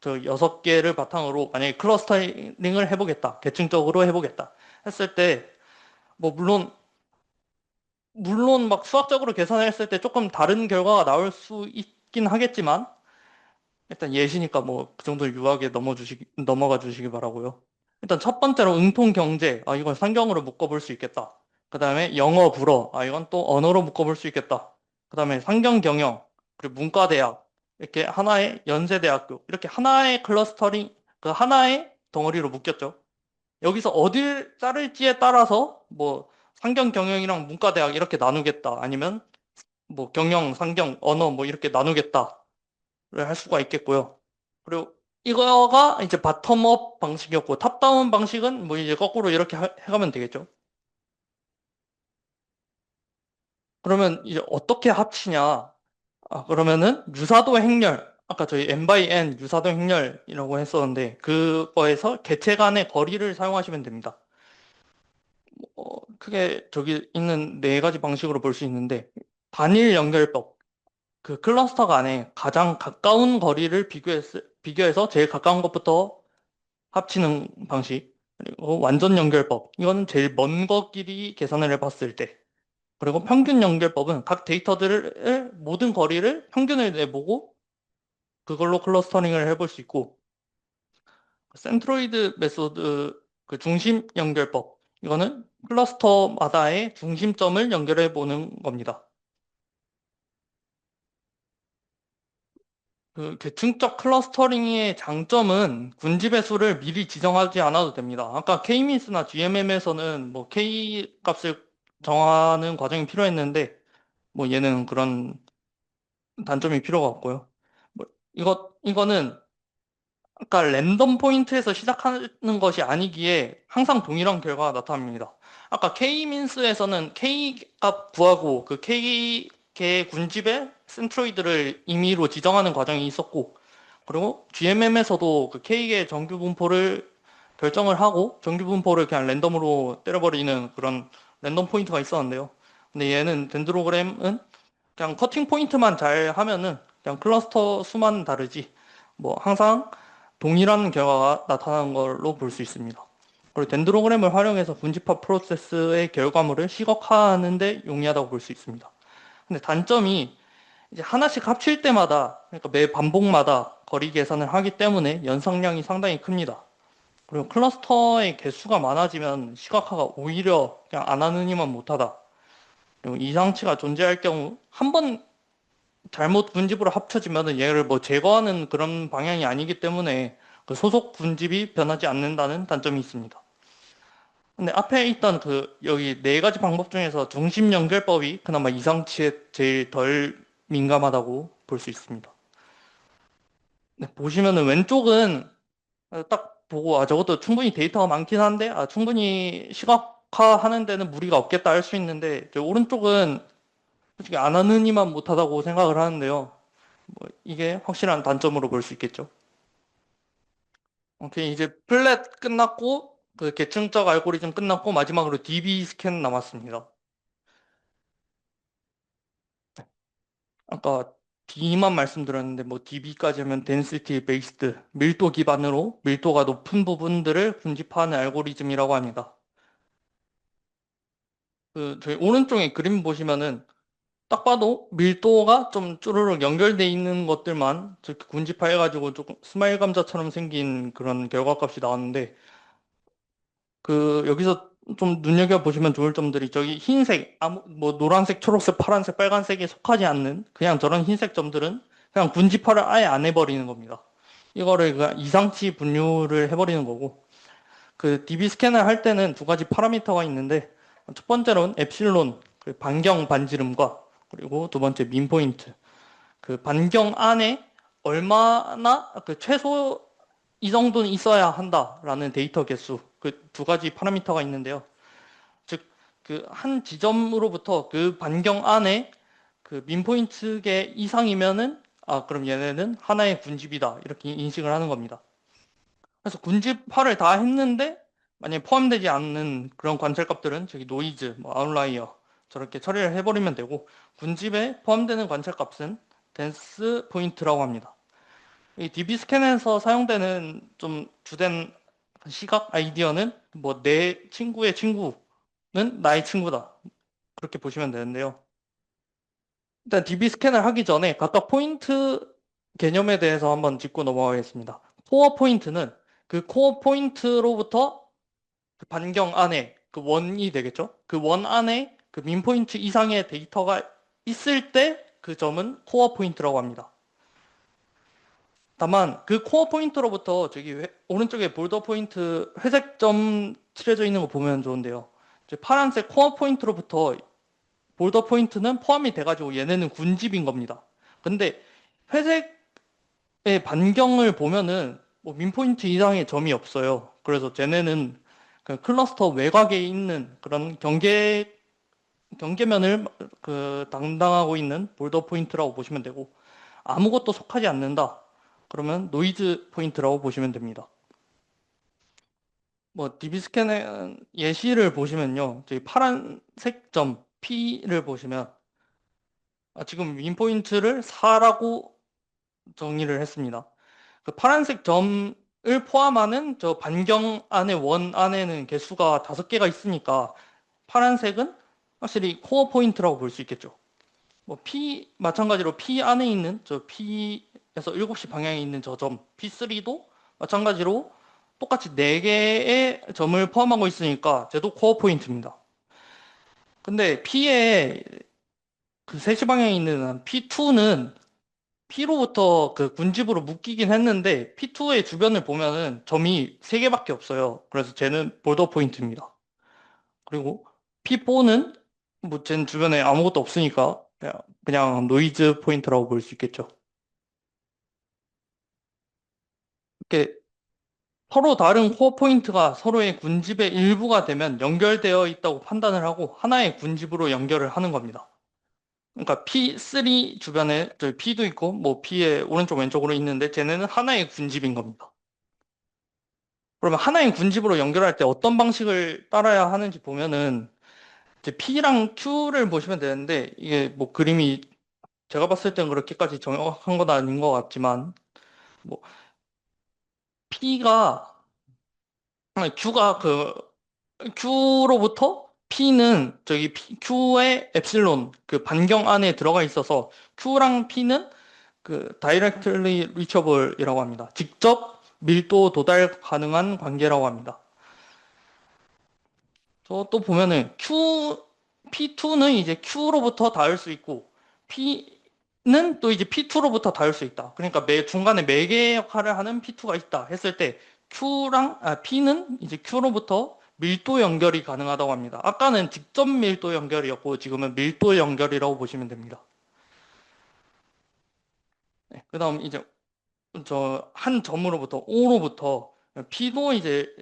저 6개를 바탕으로 만약에 클러스터링을 해보겠다. 계층적으로 해보겠다. 했을 때, 뭐, 물론 막 수학적으로 계산했을 때 조금 다른 결과가 나올 수 있긴 하겠지만, 일단 예시니까 뭐 그 정도 유하게 넘어가 주시기 바라고요. 일단 첫 번째로 응통 경제. 아, 이건 상경으로 묶어볼 수 있겠다. 그 다음에 영어 불어. 아, 이건 또 언어로 묶어볼 수 있겠다. 그 다음에 상경 경영. 그리고 문과대학. 이렇게 하나의 연세대학교. 이렇게 하나의 클러스터링, 그 하나의 덩어리로 묶였죠. 여기서 어딜 자를지에 따라서 뭐 상경 경영이랑 문과대학 이렇게 나누겠다. 아니면 뭐 경영, 상경, 언어 뭐 이렇게 나누겠다. 할 수가 있겠고요. 그리고 이거가 이제 바텀업 방식이었고 탑다운 방식은 뭐 이제 거꾸로 이렇게 해가면 되겠죠. 그러면 이제 어떻게 합치냐? 아, 그러면은 유사도 행렬 아까 저희 n by n 유사도 행렬이라고 했었는데 그거에서 개체 간의 거리를 사용하시면 됩니다. 크게 저기 있는 네 가지 방식으로 볼 수 있는데 단일 연결법 그 클러스터 간에 가장 가까운 거리를 비교해서 제일 가까운 것부터 합치는 방식, 그리고 완전 연결법. 이거는 제일 먼 거끼리 계산을 해봤을 때. 그리고 평균 연결법은 각 데이터들을 모든 거리를 평균을 내보고 그걸로 클러스터링을 해볼 수 있고, 센트로이드 메소드 그 중심 연결법. 이거는 클러스터마다의 중심점을 연결해 보는 겁니다. 그 계층적 클러스터링의 장점은 군지 배수를 미리 지정하지 않아도 됩니다. 아까 K-मीન્스나 GMM에서는 뭐 K 값을 정하는 과정이 필요했는데 뭐 얘는 그런 단점이 필요가 없고요. 뭐 이거는 아까 랜덤 포인트에서 시작하는 것이 아니기에 항상 동일한 결과가 나타납니다. 아까 K-मीન્스에서는 K 값 구하고 그 K 개 군집의 센트로이드를 임의로 지정하는 과정이 있었고 그리고 GMM에서도 그 K의 정규 분포를 결정을 하고 정규 분포를 그냥 랜덤으로 때려버리는 그런 랜덤 포인트가 있었는데요. 근데 얘는 덴드로그램은 그냥 커팅 포인트만 잘 하면은 그냥 클러스터 수만 다르지 뭐 항상 동일한 결과가 나타나는 걸로 볼 수 있습니다. 그리고 덴드로그램을 활용해서 분집합 프로세스의 결과물을 시각화하는 데 용이하다고 볼 수 있습니다. 근데 단점이 이제 하나씩 합칠 때마다 그러니까 매 반복마다 거리 계산을 하기 때문에 연상량이 상당히 큽니다. 그리고 클러스터의 개수가 많아지면 시각화가 오히려 그냥 안 하느니만 못하다. 그리고 이상치가 존재할 경우 한 번 잘못 분집으로 합쳐지면은 얘를 뭐 제거하는 그런 방향이 아니기 때문에 그 소속 분집이 변하지 않는다는 단점이 있습니다. 근데 앞에 있던 그 여기 네 가지 방법 중에서 중심 연결법이 그나마 이상치에 제일 덜 민감하다고 볼 수 있습니다. 네, 보시면은 왼쪽은 딱 보고 아 저것도 충분히 데이터가 많긴 한데 아 충분히 시각화하는 데는 무리가 없겠다 할 수 있는데 저 오른쪽은 솔직히 안 하느니만 못하다고 생각을 하는데요. 뭐 이게 확실한 단점으로 볼 수 있겠죠. 오케이 이제 플랫 끝났고 그 계층적 알고리즘 끝났고 마지막으로 DB 스캔 남았습니다. 아까 D만 말씀드렸는데 뭐 DB까지 하면 density based 밀도 기반으로 밀도가 높은 부분들을 군집하는 알고리즘이라고 합니다. 그 저희 오른쪽에 그림 보시면은 딱 봐도 밀도가 좀 쭈루룩 연결돼 있는 것들만 저렇게 군집해가지고 조금 스마일 감자처럼 생긴 그런 결과값이 나왔는데 그 여기서 좀 눈여겨보시면 좋을 점들이 저기 흰색, 뭐 노란색, 초록색, 파란색, 빨간색에 속하지 않는 그냥 저런 흰색 점들은 그냥 군집화를 아예 안 해버리는 겁니다. 이거를 그냥 이상치 분류를 해버리는 거고 그 DB 스캐너 할 때는 두 가지 파라미터가 있는데 첫 번째로는 엡실론, 그 반경 반지름과 그리고 두 번째 민 포인트. 그 반경 안에 얼마나 그 최소 이 정도는 있어야 한다라는 데이터 개수 그 두 가지 파라미터가 있는데요. 즉 그 한 지점으로부터 그 반경 안에 그 민 포인트계 이상이면은 그럼 얘네는 하나의 군집이다 이렇게 인식을 하는 겁니다. 그래서 군집화를 다 했는데 만약에 포함되지 않는 그런 관찰값들은 저기 노이즈, 뭐 아웃라이어 저렇게 처리를 해버리면 되고 군집에 포함되는 관찰값은 댄스 포인트라고 합니다. 이 DB 스캔에서 사용되는 좀 주된 시각 아이디어는 뭐 내 친구의 친구는 나의 친구다. 그렇게 보시면 되는데요. 일단 DB 스캔을 하기 전에 각각 포인트 개념에 대해서 한번 짚고 넘어가겠습니다. 코어 포인트는 그 코어 포인트로부터 그 반경 안에 그 원이 되겠죠. 그 원 안에 그 민 포인트 이상의 데이터가 있을 때 그 점은 코어 포인트라고 합니다. 다만 그 코어 포인트로부터 저기 오른쪽에 볼더 포인트 회색 점 칠해져 있는 거 보면 좋은데요. 파란색 코어 포인트로부터 볼더 포인트는 포함이 돼가지고 얘네는 군집인 겁니다. 근데 회색의 반경을 보면은 뭐 민 포인트 이상의 점이 없어요. 그래서 쟤네는 그 클러스터 외곽에 있는 그런 경계면을 그 담당하고 있는 볼더 포인트라고 보시면 되고 아무것도 속하지 않는다. 그러면 노이즈 포인트라고 보시면 됩니다. 뭐 DB 스캔의 예시를 보시면요. 저희 파란색 점 P를 보시면 지금 민 포인트를 4라고 정의를 했습니다. 그 파란색 점을 포함하는 저 반경 안에 원 안에는 개수가 5개가 있으니까 파란색은 확실히 코어 포인트라고 볼 수 있겠죠. 뭐 P 마찬가지로 P 안에 있는 저 P에서 7시 방향에 있는 저 점 P3도 마찬가지로 똑같이 4개의 점을 포함하고 있으니까 쟤도 코어 포인트입니다. 근데 P의 그 3시 방향에 있는 P2는 P로부터 그 군집으로 묶이긴 했는데 P2의 주변을 보면은 점이 3개밖에 없어요. 그래서 쟤는 볼더 포인트입니다. 그리고 P4는 뭐 쟤는 주변에 아무것도 없으니까 그냥 노이즈 포인트라고 볼 수 있겠죠. 이렇게 서로 다른 코어 포인트가 서로의 군집의 일부가 되면 연결되어 있다고 판단을 하고 하나의 군집으로 연결을 하는 겁니다. 그러니까 P3 주변에 저기 P도 있고 뭐 P의 오른쪽 왼쪽으로 있는데 쟤네는 하나의 군집인 겁니다. 그러면 하나의 군집으로 연결할 때 어떤 방식을 따라야 하는지 보면은 이제 P랑 Q를 보시면 되는데 이게 뭐 그림이 제가 봤을 땐 그렇게까지 정확한 건 아닌 것 같지만 뭐 P가 아니, Q로부터 P는 저기 Q의 엡실론 그 반경 안에 들어가 있어서 Q랑 P는 그 directly reachable이라고 합니다. 직접 밀도 도달 가능한 관계라고 합니다. 또 보면은 P2는 이제 Q로부터 닿을 수 있고 P는 또 이제 P2로부터 닿을 수 있다. 그러니까 중간에 매개 역할을 하는 P2가 있다 했을 때 P는 이제 Q로부터 밀도 연결이 가능하다고 합니다. 아까는 직접 밀도 연결이었고 지금은 밀도 연결이라고 보시면 됩니다. 네, 그다음 이제 저 한 점으로부터 O로부터 P도 이제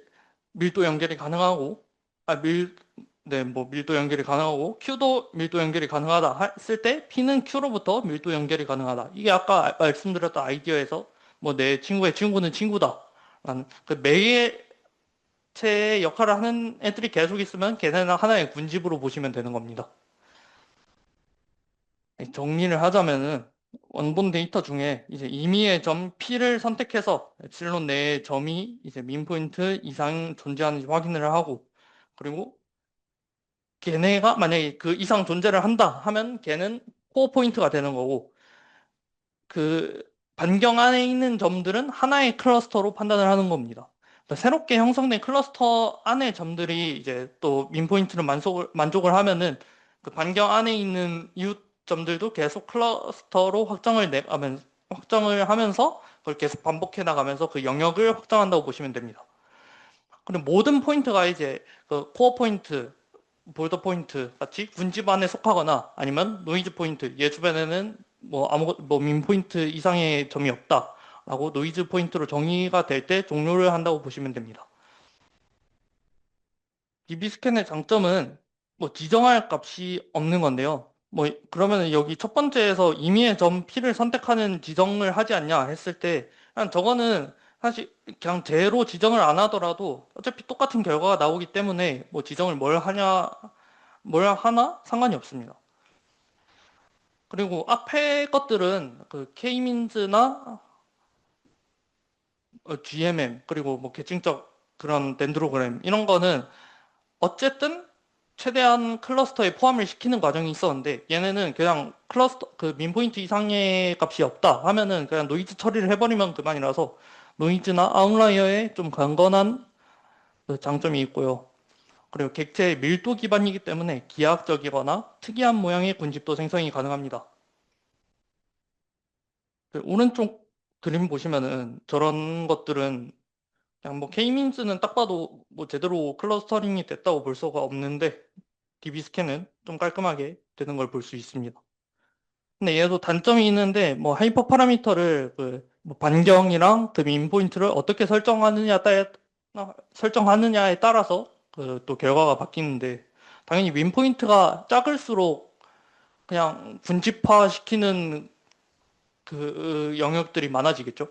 밀도 연결이 가능하고 아, 밀, 네, 뭐 밀도 연결이 가능하고 Q도 밀도 연결이 가능하다 했을 때 P는 Q로부터 밀도 연결이 가능하다. 이게 아까 말씀드렸던 아이디어에서 뭐 내 친구의 친구는 친구다라는 그 매개체의 역할을 하는 애들이 계속 있으면 걔네는 하나의 군집으로 보시면 되는 겁니다. 정리를 하자면은 원본 데이터 중에 이제 임의의 점 P를 선택해서 엡실론 내에 점이 이제 민 포인트 이상 존재하는지 확인을 하고, 그리고 걔네가 만약에 그 이상 존재를 한다 하면 걔는 코어 포인트가 되는 거고, 그 반경 안에 있는 점들은 하나의 클러스터로 판단을 하는 겁니다. 그러니까 새롭게 형성된 클러스터 안의 점들이 이제 또 민 포인트를 만족을 하면은 그 반경 안에 있는 이웃 점들도 계속 클러스터로 확장을 하면서 그걸 계속 반복해 나가면서 그 영역을 확장한다고 보시면 됩니다. 그리고 모든 포인트가 이제 그 코어 포인트, 볼더 포인트 같이 군집 안에 속하거나 아니면 노이즈 포인트, 얘 주변에는 민 포인트 이상의 점이 없다라고 노이즈 포인트로 정의가 될 때 종료를 한다고 보시면 됩니다. DB 스캔의 장점은 뭐 지정할 값이 없는 건데요. 뭐 그러면 여기 첫 번째에서 임의의 점 P를 선택하는 지정을 하지 않냐 했을 때 그냥 저거는 사실 그냥 제로 지정을 안 하더라도 어차피 똑같은 결과가 나오기 때문에 뭐 지정을 뭘 하나 상관이 없습니다. 그리고 앞에 것들은 그 K-민즈나 GMM 그리고 뭐 계층적 그런 덴드로그램 이런 거는 어쨌든 최대한 클러스터에 포함을 시키는 과정이 있었는데 얘네는 그냥 클러스터 그 민포인트 이상의 값이 없다 하면은 그냥 노이즈 처리를 해버리면 그만이라서 노이즈나 아웃라이어에 좀 강건한 그 장점이 있고요. 그리고 객체의 밀도 기반이기 때문에 기하학적이거나 특이한 모양의 군집도 생성이 가능합니다. 그 오른쪽 그림 보시면은 저런 것들은 그냥 뭐 K-민즈는 딱 봐도 뭐 제대로 클러스터링이 됐다고 볼 수가 없는데 DB 스캔은 좀 깔끔하게 되는 걸 볼 수 있습니다. 근데 얘도 단점이 있는데 뭐 하이퍼 파라미터를 그뭐 반경이랑 그 민 포인트를 어떻게 설정하느냐에 따라서 그 또 결과가 바뀌는데 당연히 민 포인트가 작을수록 그냥 분집화 시키는 그 영역들이 많아지겠죠.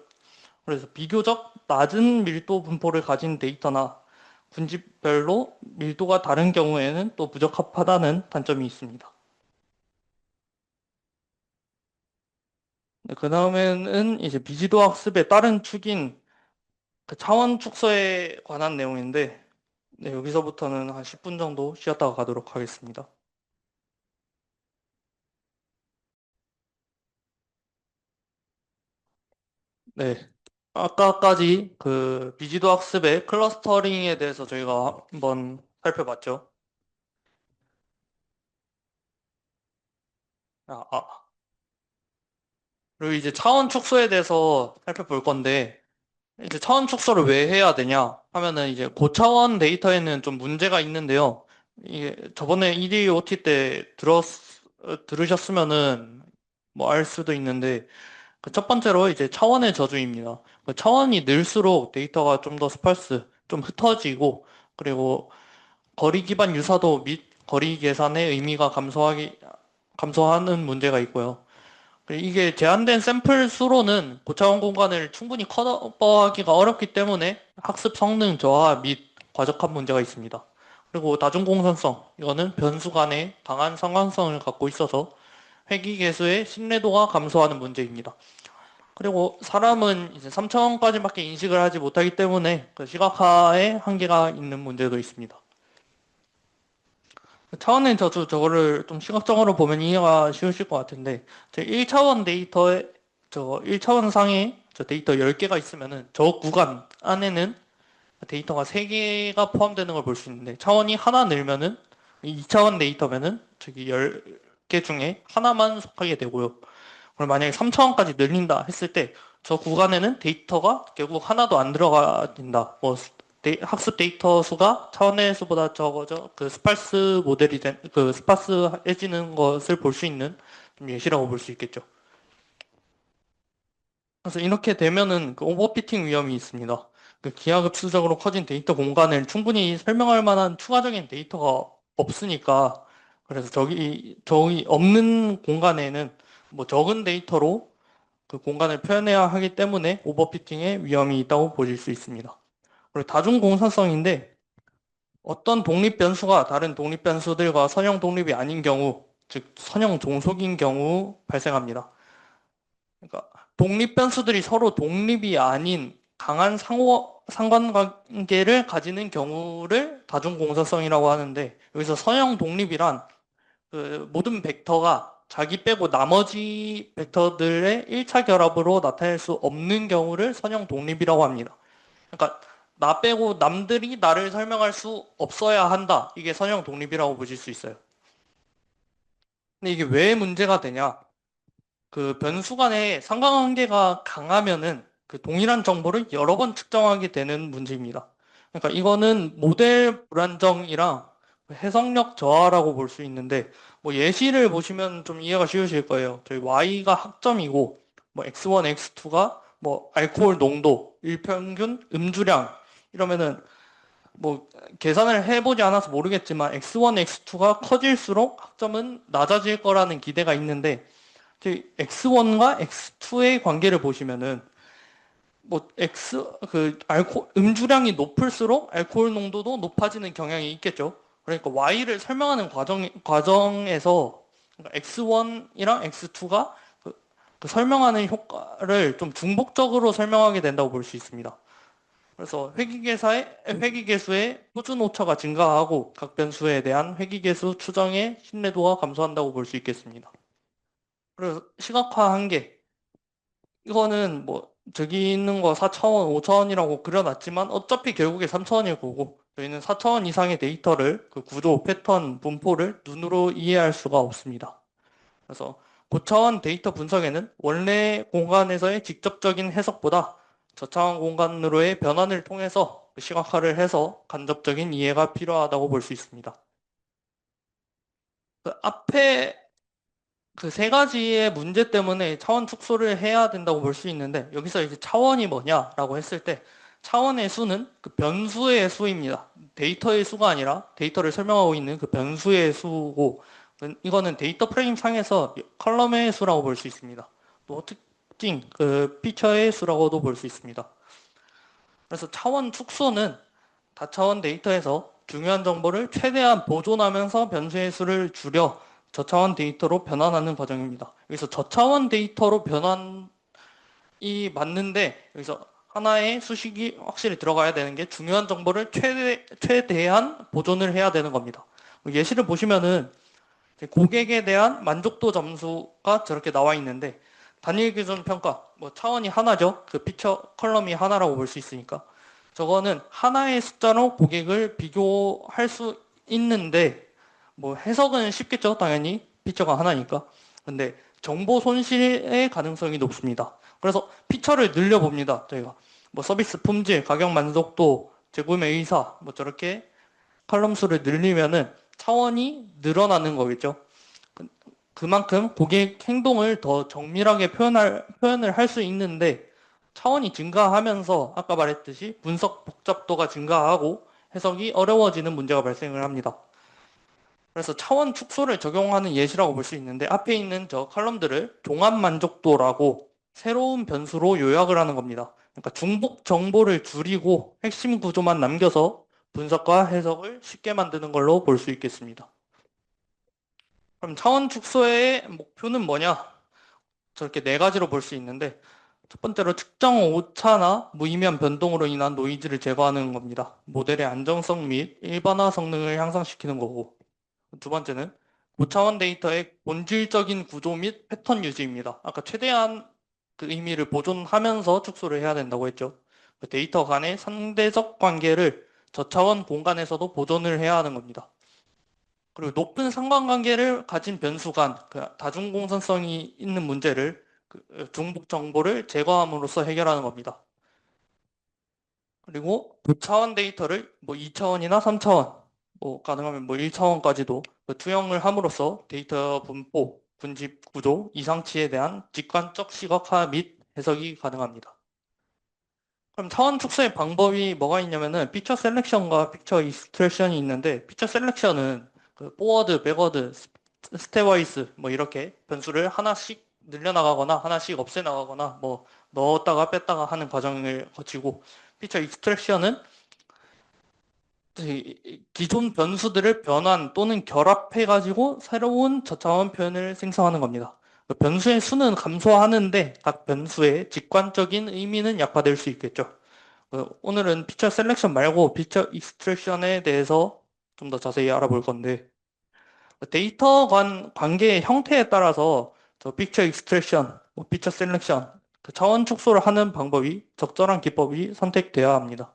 그래서 비교적 낮은 밀도 분포를 가진 데이터나 군집별로 밀도가 다른 경우에는 또 부적합하다는 단점이 있습니다. 그 다음에는 이제 비지도 학습의 다른 축인 그 차원 축소에 관한 내용인데, 네, 여기서부터는 한 10분 정도 쉬었다가 가도록 하겠습니다. 네. 아까까지 그 비지도 학습의 클러스터링에 대해서 저희가 한번 살펴봤죠. 아, 그리고 이제 차원 축소에 대해서 살펴볼 건데, 이제 차원 축소를 왜 해야 되냐 하면은 이제 고차원 데이터에는 좀 문제가 있는데요. 이게 저번에 EDOT 때 들으셨으면은 뭐 알 수도 있는데 그 첫 번째로 이제 차원의 저주입니다. 그 차원이 늘수록 데이터가 좀 더 스parse, 좀 흩어지고 그리고 거리 기반 유사도 및 거리 계산의 의미가 감소하는 문제가 있고요. 이게 제한된 샘플 수로는 고차원 공간을 충분히 커버하기가 어렵기 때문에 학습 성능 저하 및 과적한 문제가 있습니다. 그리고 다중공산성, 이거는 변수 간의 강한 상관성을 갖고 있어서 회귀 계수의 신뢰도가 감소하는 문제입니다. 그리고 사람은 이제 3차원까지밖에 인식을 하지 못하기 때문에 그 시각화에 한계가 있는 문제도 있습니다. 차원의 저주 저거를 좀 시각적으로 보면 이해가 쉬우실 것 같은데 제 1차원 데이터에 저 1차원 상에 저 데이터 10개가 있으면은 저 구간 안에는 데이터가 3개가 포함되는 걸 볼 수 있는데 차원이 하나 늘면은 2차원 데이터면은 저기 10개 중에 하나만 속하게 되고요. 그럼 만약에 3차원까지 늘린다 했을 때 저 구간에는 데이터가 결국 하나도 안 들어가진다. 뭐 학습 데이터 수가 차원의 수보다 적어져 그 스파스해지는 것을 볼 수 있는 좀 예시라고 볼 수 있겠죠. 그래서 이렇게 되면은 그 오버피팅 위험이 있습니다. 그 기하급수적으로 커진 데이터 공간을 충분히 설명할 만한 추가적인 데이터가 없으니까 그래서 저기 없는 공간에는 뭐 적은 데이터로 그 공간을 표현해야 하기 때문에 오버피팅의 위험이 있다고 보실 수 있습니다. 그리고 다중공산성인데 어떤 독립 변수가 다른 독립 변수들과 선형 독립이 아닌 경우 즉 선형 종속인 경우 발생합니다. 그러니까 독립 변수들이 서로 독립이 아닌 강한 상관관계를 가지는 경우를 다중공사성이라고 하는데, 여기서 선형 독립이란 그 모든 벡터가 자기 빼고 나머지 벡터들의 1차 결합으로 나타낼 수 없는 경우를 선형 독립이라고 합니다. 그러니까 나 빼고 남들이 나를 설명할 수 없어야 한다. 이게 선형 독립이라고 보실 수 있어요. 근데 이게 왜 문제가 되냐? 그 변수 간의 상관관계가 강하면은 그 동일한 정보를 여러 번 측정하게 되는 문제입니다. 그러니까 이거는 모델 불안정이랑 해석력 저하라고 볼 수 있는데, 뭐 예시를 보시면 좀 이해가 쉬우실 거예요. 저희 y가 학점이고 뭐 x1, x2가 뭐 알코올 농도, 일평균 음주량 이러면은 뭐 계산을 해보지 않아서 모르겠지만 x1, x2가 커질수록 학점은 낮아질 거라는 기대가 있는데, X1과 X2의 관계를 보시면은 뭐 음주량이 높을수록 알코올 농도도 높아지는 경향이 있겠죠. 그러니까 Y를 설명하는 과정에서 그러니까 X1이랑 X2가 그 설명하는 효과를 좀 중복적으로 설명하게 된다고 볼 수 있습니다. 그래서 회귀계수의 표준 오차가 증가하고 각 변수에 대한 회귀계수 추정의 신뢰도가 감소한다고 볼 수 있겠습니다. 그래서 시각화 한계. 이거는 뭐 저기 있는 거 4차원, 5차원이라고 그려놨지만 어차피 결국에 3차원일 거고, 저희는 4차원 이상의 데이터를 그 구조, 패턴, 분포를 눈으로 이해할 수가 없습니다. 그래서 고차원 데이터 분석에는 원래 공간에서의 직접적인 해석보다 저차원 공간으로의 변환을 통해서 시각화를 해서 간접적인 이해가 필요하다고 볼 수 있습니다. 그 앞에 그 세 가지의 문제 때문에 차원 축소를 해야 된다고 볼 수 있는데, 여기서 이제 차원이 뭐냐라고 했을 때 차원의 수는 그 변수의 수입니다. 데이터의 수가 아니라 데이터를 설명하고 있는 그 변수의 수고, 이거는 데이터 프레임 상에서 컬럼의 수라고 볼 수 있습니다. 또 특징, 그 피처의 수라고도 볼 수 있습니다. 그래서 차원 축소는 다차원 데이터에서 중요한 정보를 최대한 보존하면서 변수의 수를 줄여 저차원 데이터로 변환하는 과정입니다. 여기서 저차원 데이터로 변환이 맞는데, 여기서 하나의 수식이 확실히 들어가야 되는 게 중요한 정보를 최대한 보존을 해야 되는 겁니다. 예시를 보시면은 고객에 대한 만족도 점수가 저렇게 나와 있는데, 단일 기준 평가, 뭐 차원이 하나죠. 그 피처 컬럼이 하나라고 볼 수 있으니까. 저거는 하나의 숫자로 고객을 비교할 수 있는데, 뭐 해석은 쉽겠죠. 당연히 피처가 하나니까. 근데 정보 손실의 가능성이 높습니다. 그래서 피처를 늘려봅니다. 저희가 뭐 서비스 품질, 가격 만족도, 재구매 의사, 뭐 저렇게 컬럼 수를 늘리면은 차원이 늘어나는 거겠죠. 그만큼 고객 행동을 더 정밀하게 표현을 할 수 있는데, 차원이 증가하면서 아까 말했듯이 분석 복잡도가 증가하고 해석이 어려워지는 문제가 발생을 합니다. 그래서 차원 축소를 적용하는 예시라고 볼 수 있는데, 앞에 있는 저 컬럼들을 종합 만족도라고 새로운 변수로 요약을 하는 겁니다. 그러니까 중복 정보를 줄이고 핵심 구조만 남겨서 분석과 해석을 쉽게 만드는 걸로 볼 수 있겠습니다. 그럼 차원 축소의 목표는 뭐냐? 저렇게 네 가지로 볼 수 있는데, 첫 번째로 특정 오차나 무의미한 변동으로 인한 노이즈를 제거하는 겁니다. 모델의 안정성 및 일반화 성능을 향상시키는 거고, 두 번째는 고차원 데이터의 본질적인 구조 및 패턴 유지입니다. 아까 최대한 그 의미를 보존하면서 축소를 해야 된다고 했죠. 그 데이터 간의 상대적 관계를 저차원 공간에서도 보존을 해야 하는 겁니다. 그리고 높은 상관관계를 가진 변수 간 그 다중공선성이 있는 문제를 중복 정보를 제거함으로써 해결하는 겁니다. 그리고 고차원 데이터를 뭐 2차원이나 3차원, 뭐 가능하면 뭐 1차원까지도 투영을 함으로써 데이터 분포, 분집 구조, 이상치에 대한 직관적 시각화 및 해석이 가능합니다. 그럼 차원 축소의 방법이 뭐가 있냐면은 피처 셀렉션과 피처 익스트랙션이 있는데, 피처 셀렉션은 그 포워드, 백워드, 스텝와이스 뭐 이렇게 변수를 하나씩 늘려나가거나 하나씩 없애나가거나 뭐 넣었다가 뺐다가 하는 과정을 거치고, 피처 익스트랙션은 기존 변수들을 변환 또는 결합해가지고 새로운 저차원 표현을 생성하는 겁니다. 변수의 수는 감소하는데 각 변수의 직관적인 의미는 약화될 수 있겠죠. 오늘은 피처 셀렉션 말고 피처 익스트랙션에 대해서 좀 더 자세히 알아볼 건데, 데이터 간 관계의 형태에 따라서 저 피처 익스트랙션, 피처 셀렉션, 그 차원 축소를 하는 방법이 적절한 기법이 선택되어야 합니다.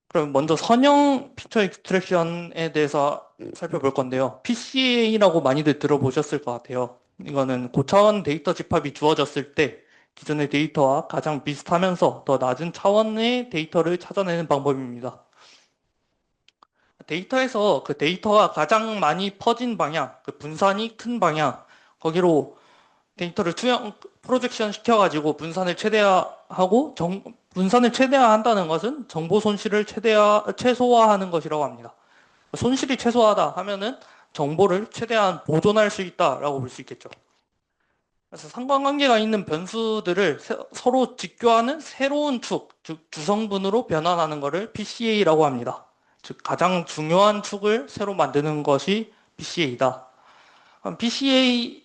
그럼 먼저 선형 피처 익스트랙션에 대해서 살펴볼 건데요. PCA라고 많이들 들어보셨을 것 같아요. 이거는 고차원 데이터 집합이 주어졌을 때 기존의 데이터와 가장 비슷하면서 더 낮은 차원의 데이터를 찾아내는 방법입니다. 데이터에서 그 데이터가 가장 많이 퍼진 방향, 그 분산이 큰 방향, 거기로 데이터를 프로젝션 시켜가지고 분산을 최대화하고, 분산을 최대화한다는 것은 정보 손실을 최소화하는 것이라고 합니다. 손실이 최소화하다 하면은 정보를 최대한 보존할 수 있다라고 볼 수 있겠죠. 그래서 상관관계가 있는 변수들을 서로 직교하는 새로운 축, 즉 주성분으로 변환하는 것을 PCA라고 합니다. 즉 가장 중요한 축을 새로 만드는 것이 PCA다. PCA의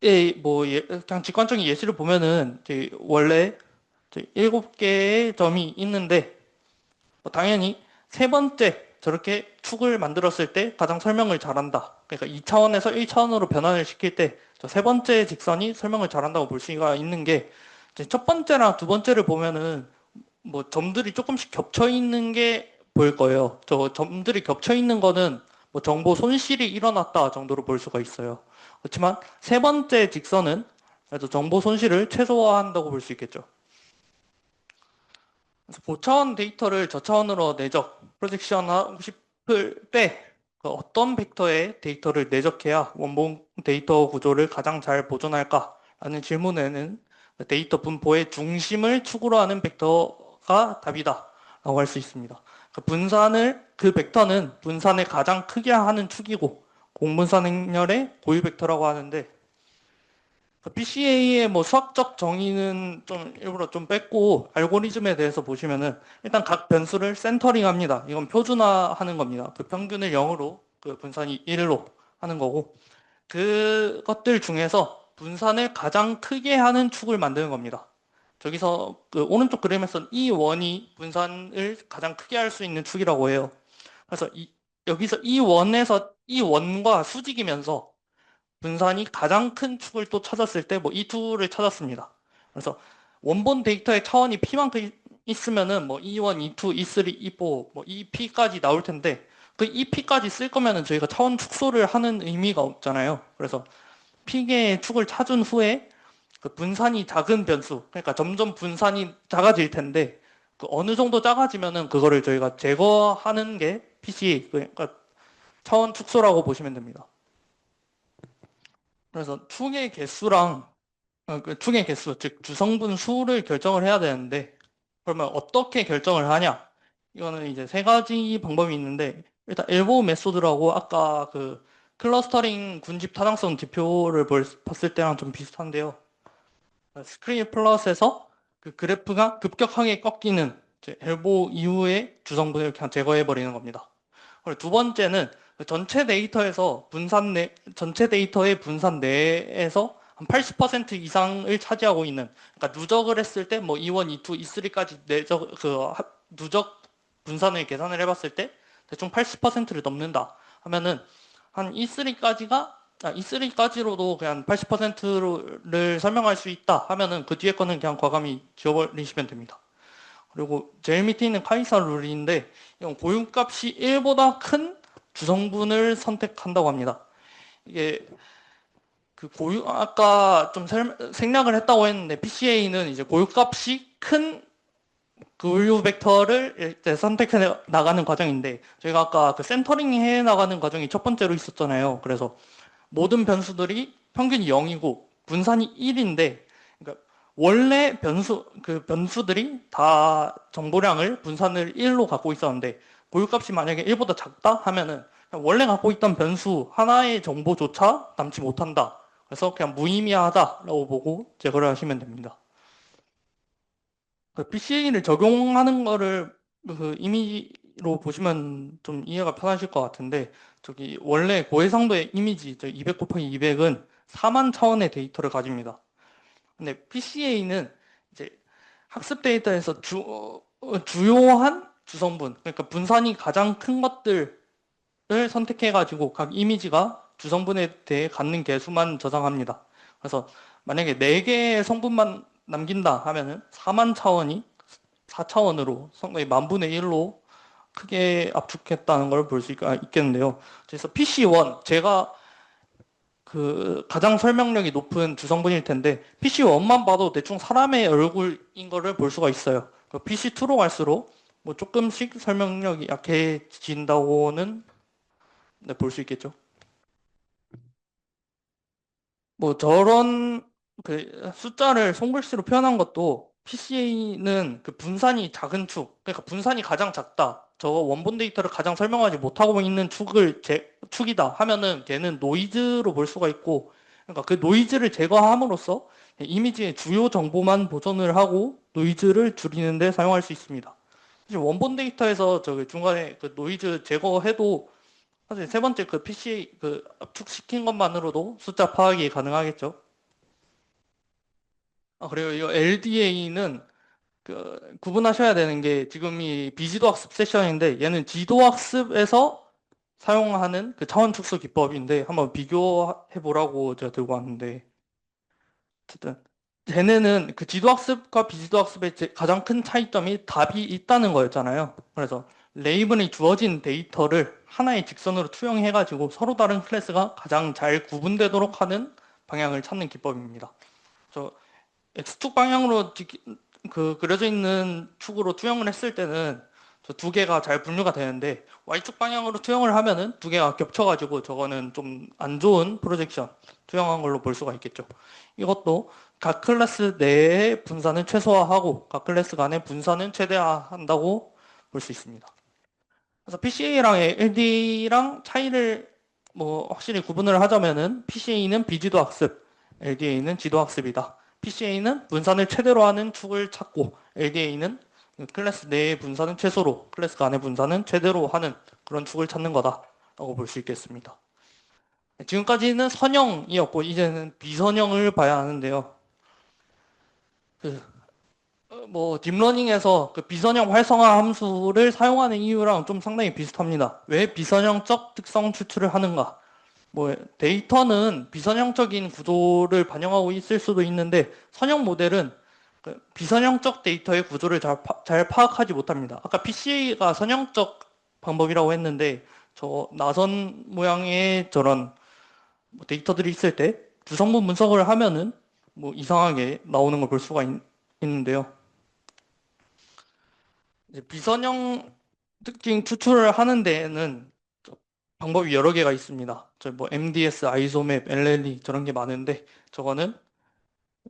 그냥 직관적인 예시를 보면은 원래 7개의 점이 있는데, 당연히 세 번째 저렇게 축을 만들었을 때 가장 설명을 잘한다. 그러니까 2차원에서 1차원으로 변환을 시킬 때 저 세 번째 직선이 설명을 잘한다고 볼 수가 있는 게, 첫 번째랑 두 번째를 보면은 뭐 점들이 조금씩 겹쳐 있는 게 보일 거예요. 저 점들이 겹쳐 있는 거는 뭐 정보 손실이 일어났다 정도로 볼 수가 있어요. 그렇지만 세 번째 직선은 그래도 정보 손실을 최소화한다고 볼 수 있겠죠. 그래서 고차원 데이터를 저차원으로 프로젝션하고 싶을 때 어떤 벡터의 데이터를 내적해야 원본 데이터 구조를 가장 잘 보존할까라는 질문에는 데이터 분포의 중심을 축으로 하는 벡터가 답이다라고 할 수 있습니다. 그 벡터는 분산을 가장 크게 하는 축이고 공분산 행렬의 고유 벡터라고 하는데, PCA의 뭐 수학적 정의는 좀 일부러 좀 뺐고 알고리즘에 대해서 보시면은 일단 각 변수를 센터링 합니다. 이건 표준화하는 겁니다. 그 평균을 0으로 그 분산이 1로 하는 거고, 그것들 중에서 분산을 가장 크게 하는 축을 만드는 겁니다. 저기서 그 오른쪽 그림에서 이 원이 분산을 가장 크게 할 수 있는 축이라고 해요. 그래서 여기서 이 원과 수직이면서 분산이 가장 큰 축을 또 찾았을 때 뭐 이 투를 찾았습니다. 그래서 원본 데이터의 차원이 P만큼 있으면은 뭐 E1, E2, E3, E4, 뭐 EP 까지 나올 텐데, 그 EP까지 쓸 거면은 저희가 차원 축소를 하는 의미가 없잖아요. 그래서 P개의 축을 찾은 후에 그 분산이 작은 변수, 그러니까 점점 분산이 작아질 텐데, 그 어느 정도 작아지면은 그거를 저희가 제거하는 게 PC, 그러니까 차원 축소라고 보시면 됩니다. 그래서 축의 개수, 즉 주성분 수를 결정을 해야 되는데, 그러면 어떻게 결정을 하냐? 이거는 이제 세 가지 방법이 있는데, 일단 엘보우 메소드라고 아까 그 클러스터링 군집 타당성 지표를 봤을 때랑 좀 비슷한데요. 스크린 플러스에서 그 그래프가 급격하게 꺾이는 엘보우 이후의 주성분을 그냥 제거해 버리는 겁니다. 그리고 두 번째는 그 전체 데이터의 분산 내에서 한 80% 이상을 차지하고 있는, 그러니까 누적을 했을 때 뭐 E1, E2, E3까지 누적 분산을 계산을 해봤을 때 대충 80%를 넘는다 하면은 한 E3까지로도 그냥 80%를 설명할 수 있다 하면은 그 뒤에 거는 그냥 과감히 지워버리시면 됩니다. 그리고 제일 밑에 있는 카이사 룰인데, 이건 고유값이 1보다 큰 주성분을 선택한다고 합니다. 이게 아까 좀 생략을 했다고 했는데, PCA는 이제 고유값이 큰 고유 벡터를 이제 선택해 나가는 과정인데, 저희가 아까 그 센터링 해 나가는 과정이 첫 번째로 있었잖아요. 그래서 모든 변수들이 평균이 0이고 분산이 1인데, 그러니까 원래 변수들이 다 정보량을 분산을 1로 갖고 있었는데, 고유값이 만약에 1보다 작다 하면은 원래 갖고 있던 변수 하나의 정보조차 남지 못한다. 그래서 그냥 무의미하다라고 보고 제거를 하시면 됩니다. PCA를 적용하는 거를 그 이미지 보시면 좀 이해가 편하실 것 같은데, 저기 원래 고해상도의 이미지 200 곱하기 200은 4만 차원의 데이터를 가집니다. 근데 PCA는 이제 학습 데이터에서 주요한 주성분, 그러니까 분산이 가장 큰 것들을 선택해가지고 각 이미지가 주성분에 대해 갖는 개수만 저장합니다. 그래서 만약에 4개의 성분만 남긴다 하면은 4만 차원이 4차원으로 거의 만분의 1로 크게 압축했다는 걸 볼 수 있겠는데요. 그래서 PC1, 제가 그 가장 설명력이 높은 주성분일 텐데 PC1만 봐도 대충 사람의 얼굴인 거를 볼 수가 있어요. PC2로 갈수록 뭐 조금씩 설명력이 약해진다고는 볼 수 있겠죠. 뭐 저런 그 숫자를 손글씨로 표현한 것도 PCA는 그 분산이 작은 축, 그러니까 분산이 가장 작다. 저 원본 데이터를 가장 설명하지 못하고 있는 축이다 하면은 걔는 노이즈로 볼 수가 있고, 그러니까 그 노이즈를 제거함으로써 이미지의 주요 정보만 보존을 하고 노이즈를 줄이는 데 사용할 수 있습니다. 사실 원본 데이터에서 저 중간에 그 노이즈 제거해도 사실 세 번째 그 PC 그 압축시킨 것만으로도 숫자 파악이 가능하겠죠. 그리고 이 LDA는 그 구분하셔야 되는 게 지금 이 비지도학습 세션인데 얘는 지도학습에서 사용하는 그 차원 축소 기법인데 한번 비교해 보라고 제가 들고 왔는데 어쨌든 쟤네는 그 지도학습과 비지도학습의 가장 큰 차이점이 답이 있다는 거였잖아요. 그래서 레이븐이 주어진 데이터를 하나의 직선으로 투영해가지고 서로 다른 클래스가 가장 잘 구분되도록 하는 방향을 찾는 기법입니다. 저 X축 방향으로 그려져 있는 축으로 투영을 했을 때는 저 두 개가 잘 분류가 되는데 Y축 방향으로 투영을 하면은 두 개가 겹쳐가지고 저거는 좀 안 좋은 프로젝션 투영한 걸로 볼 수가 있겠죠. 이것도 각 클래스 내의 분산을 최소화하고 각 클래스 간의 분산을 최대화한다고 볼 수 있습니다. 그래서 PCA랑 LDA랑 차이를 뭐 확실히 구분을 하자면은 PCA는 비지도 학습, LDA는 지도 학습이다. PCA는 분산을 최대로 하는 축을 찾고 LDA는 클래스 내의 분산은 최소로, 클래스 간의 분산은 최대로 하는 그런 축을 찾는 거다라고 볼 수 있겠습니다. 지금까지는 선형이었고 이제는 비선형을 봐야 하는데요. 뭐 딥러닝에서 그 비선형 활성화 함수를 사용하는 이유랑 좀 상당히 비슷합니다. 왜 비선형적 특성 추출을 하는가? 뭐 데이터는 비선형적인 구조를 반영하고 있을 수도 있는데 선형 모델은 그 비선형적 데이터의 구조를 잘 파악하지 못합니다. 아까 PCA가 선형적 방법이라고 했는데 저 나선 모양의 저런 뭐 데이터들이 있을 때 주성분 분석을 하면은 뭐 이상하게 나오는 걸 볼 수가 있는데요. 이제 비선형 특징 추출을 하는 데에는 방법이 여러 개가 있습니다. 뭐 MDS, 아이소맵, LLE 저런 게 많은데 저거는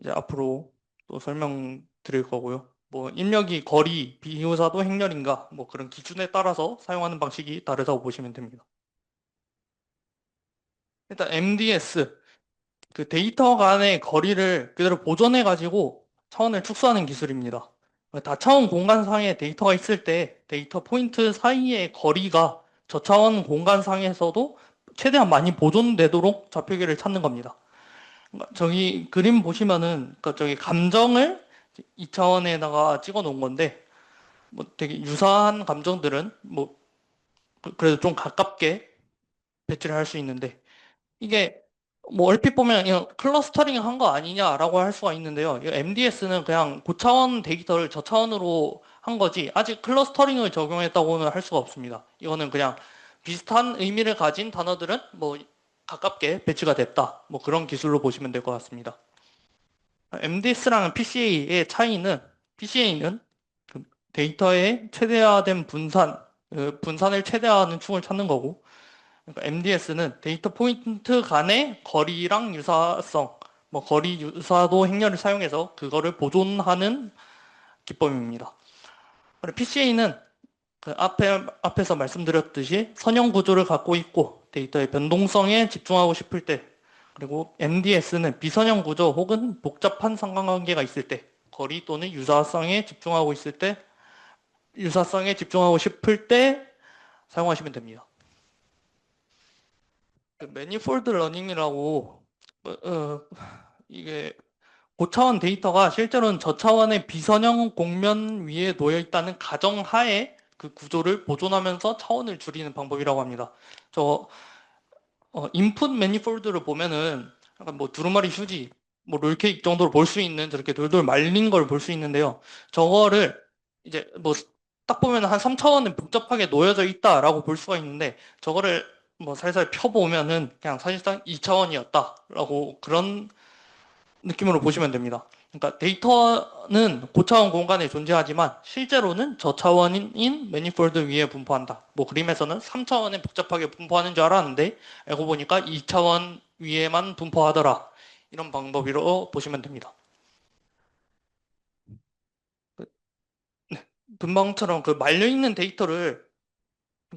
이제 앞으로 또 설명드릴 거고요. 뭐 입력이 거리, 비효사도 행렬인가 뭐 그런 기준에 따라서 사용하는 방식이 다르다고 보시면 됩니다. 일단 MDS 그 데이터 간의 거리를 그대로 보존해 가지고 차원을 축소하는 기술입니다. 다차원 공간상에 데이터가 있을 때 데이터 포인트 사이의 거리가 저차원 공간상에서도 최대한 많이 보존되도록 좌표계를 찾는 겁니다. 저기 그림 보시면은 저기 감정을 2차원에다가 찍어 놓은 건데 뭐 되게 유사한 감정들은 뭐 그래도 좀 가깝게 배치를 할 수 있는데 이게 뭐 얼핏 보면 그냥 클러스터링 한 거 아니냐라고 할 수가 있는데요. MDS는 그냥 고차원 데이터를 저차원으로 한 거지 아직 클러스터링을 적용했다고는 할 수가 없습니다. 이거는 그냥 비슷한 의미를 가진 단어들은 뭐 가깝게 배치가 됐다. 뭐 그런 기술로 보시면 될 것 같습니다. MDS랑 PCA의 차이는 PCA는 데이터의 최대화된 분산을 최대화하는 축을 찾는 거고 그러니까 MDS는 데이터 포인트 간의 거리랑 유사성, 뭐 거리 유사도 행렬을 사용해서 그거를 보존하는 기법입니다. 그리고 PCA는 그 앞에서 말씀드렸듯이 선형 구조를 갖고 있고 데이터의 변동성에 집중하고 싶을 때 그리고 MDS는 비선형 구조 혹은 복잡한 상관관계가 있을 때 거리 또는 유사성에 집중하고 있을 때 유사성에 집중하고 싶을 때 사용하시면 됩니다. 그 매니폴드 러닝이라고 이게 고차원 데이터가 실제로는 저차원의 비선형 공면 위에 놓여 있다는 가정하에 그 구조를 보존하면서 차원을 줄이는 방법이라고 합니다. 저 인풋 매니폴드를 보면은 약간 뭐 두루마리 휴지, 뭐 롤케이크 정도로 볼 수 있는 저렇게 돌돌 말린 걸 볼 수 있는데요. 저거를 이제 뭐 딱 보면 한 3차원은 복잡하게 놓여져 있다라고 볼 수가 있는데 저거를 뭐 살살 펴보면은 그냥 사실상 2차원이었다라고 그런 느낌으로 보시면 됩니다. 그러니까 데이터는 고차원 공간에 존재하지만 실제로는 저차원인 매니폴드 위에 분포한다. 뭐 그림에서는 3차원에 복잡하게 분포하는 줄 알았는데 알고 보니까 2차원 위에만 분포하더라. 이런 방법으로 보시면 됩니다. 금방처럼 그 말려있는 데이터를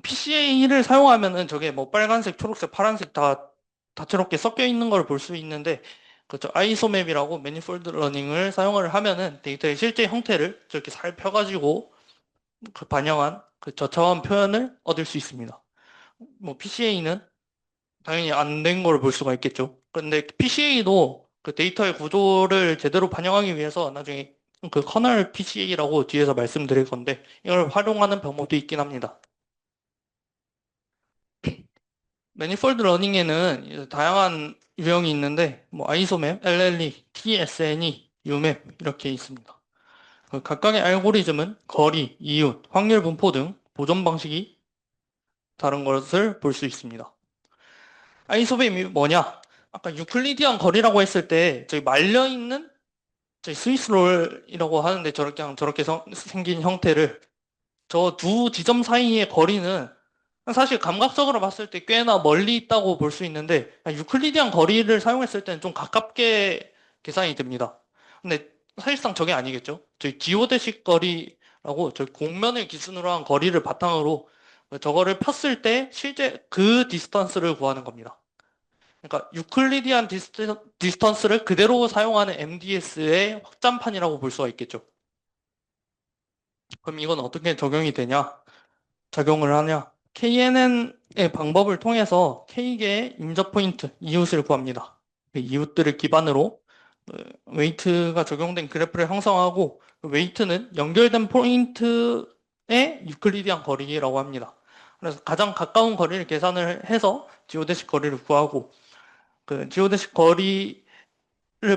PCA를 사용하면은 저게 뭐 빨간색, 초록색, 파란색 다 다채롭게 섞여 있는 걸 볼 수 있는데 그저 아이소맵이라고 매니폴드 러닝을 사용을 하면은 데이터의 실제 형태를 저렇게 살펴가지고 그 반영한 그 저차원 표현을 얻을 수 있습니다. 뭐 PCA는 당연히 안 된 걸 볼 수가 있겠죠. 근데 PCA도 그 데이터의 구조를 제대로 반영하기 위해서 나중에 그 커널 PCA라고 뒤에서 말씀드릴 건데 이걸 활용하는 방법도 있긴 합니다. 매니폴드 러닝에는 다양한 유형이 있는데 뭐 아이소맵, LLE, TSNE, UMAP 이렇게 있습니다. 그 각각의 알고리즘은 거리, 이웃, 확률 분포 등 보존 방식이 다른 것을 볼 수 있습니다. 아이소맵이 뭐냐? 아까 유클리디안 거리라고 했을 때 저기 말려 있는 저희 스위스 롤이라고 하는데 저렇게 생긴 형태를 저 두 지점 사이의 거리는 사실 감각적으로 봤을 때 꽤나 멀리 있다고 볼 수 있는데 유클리디안 거리를 사용했을 때는 좀 가깝게 계산이 됩니다. 근데 사실상 저게 아니겠죠. 저희 지오데식 거리라고 저희 공면을 기준으로 한 거리를 바탕으로 저거를 폈을 때 실제 그 디스턴스를 구하는 겁니다. 그러니까 유클리디안 디스턴스를 그대로 사용하는 MDS의 확장판이라고 볼 수가 있겠죠. 그럼 이건 어떻게 적용을 하냐? KNN의 방법을 통해서 K개의 인접 포인트, 이웃을 구합니다. 그 이웃들을 기반으로 웨이트가 적용된 그래프를 형성하고 그 웨이트는 연결된 포인트의 유클리디안 거리라고 합니다. 그래서 가장 가까운 거리를 계산을 해서 지오데식 거리를 구하고 그 지오데식 거리를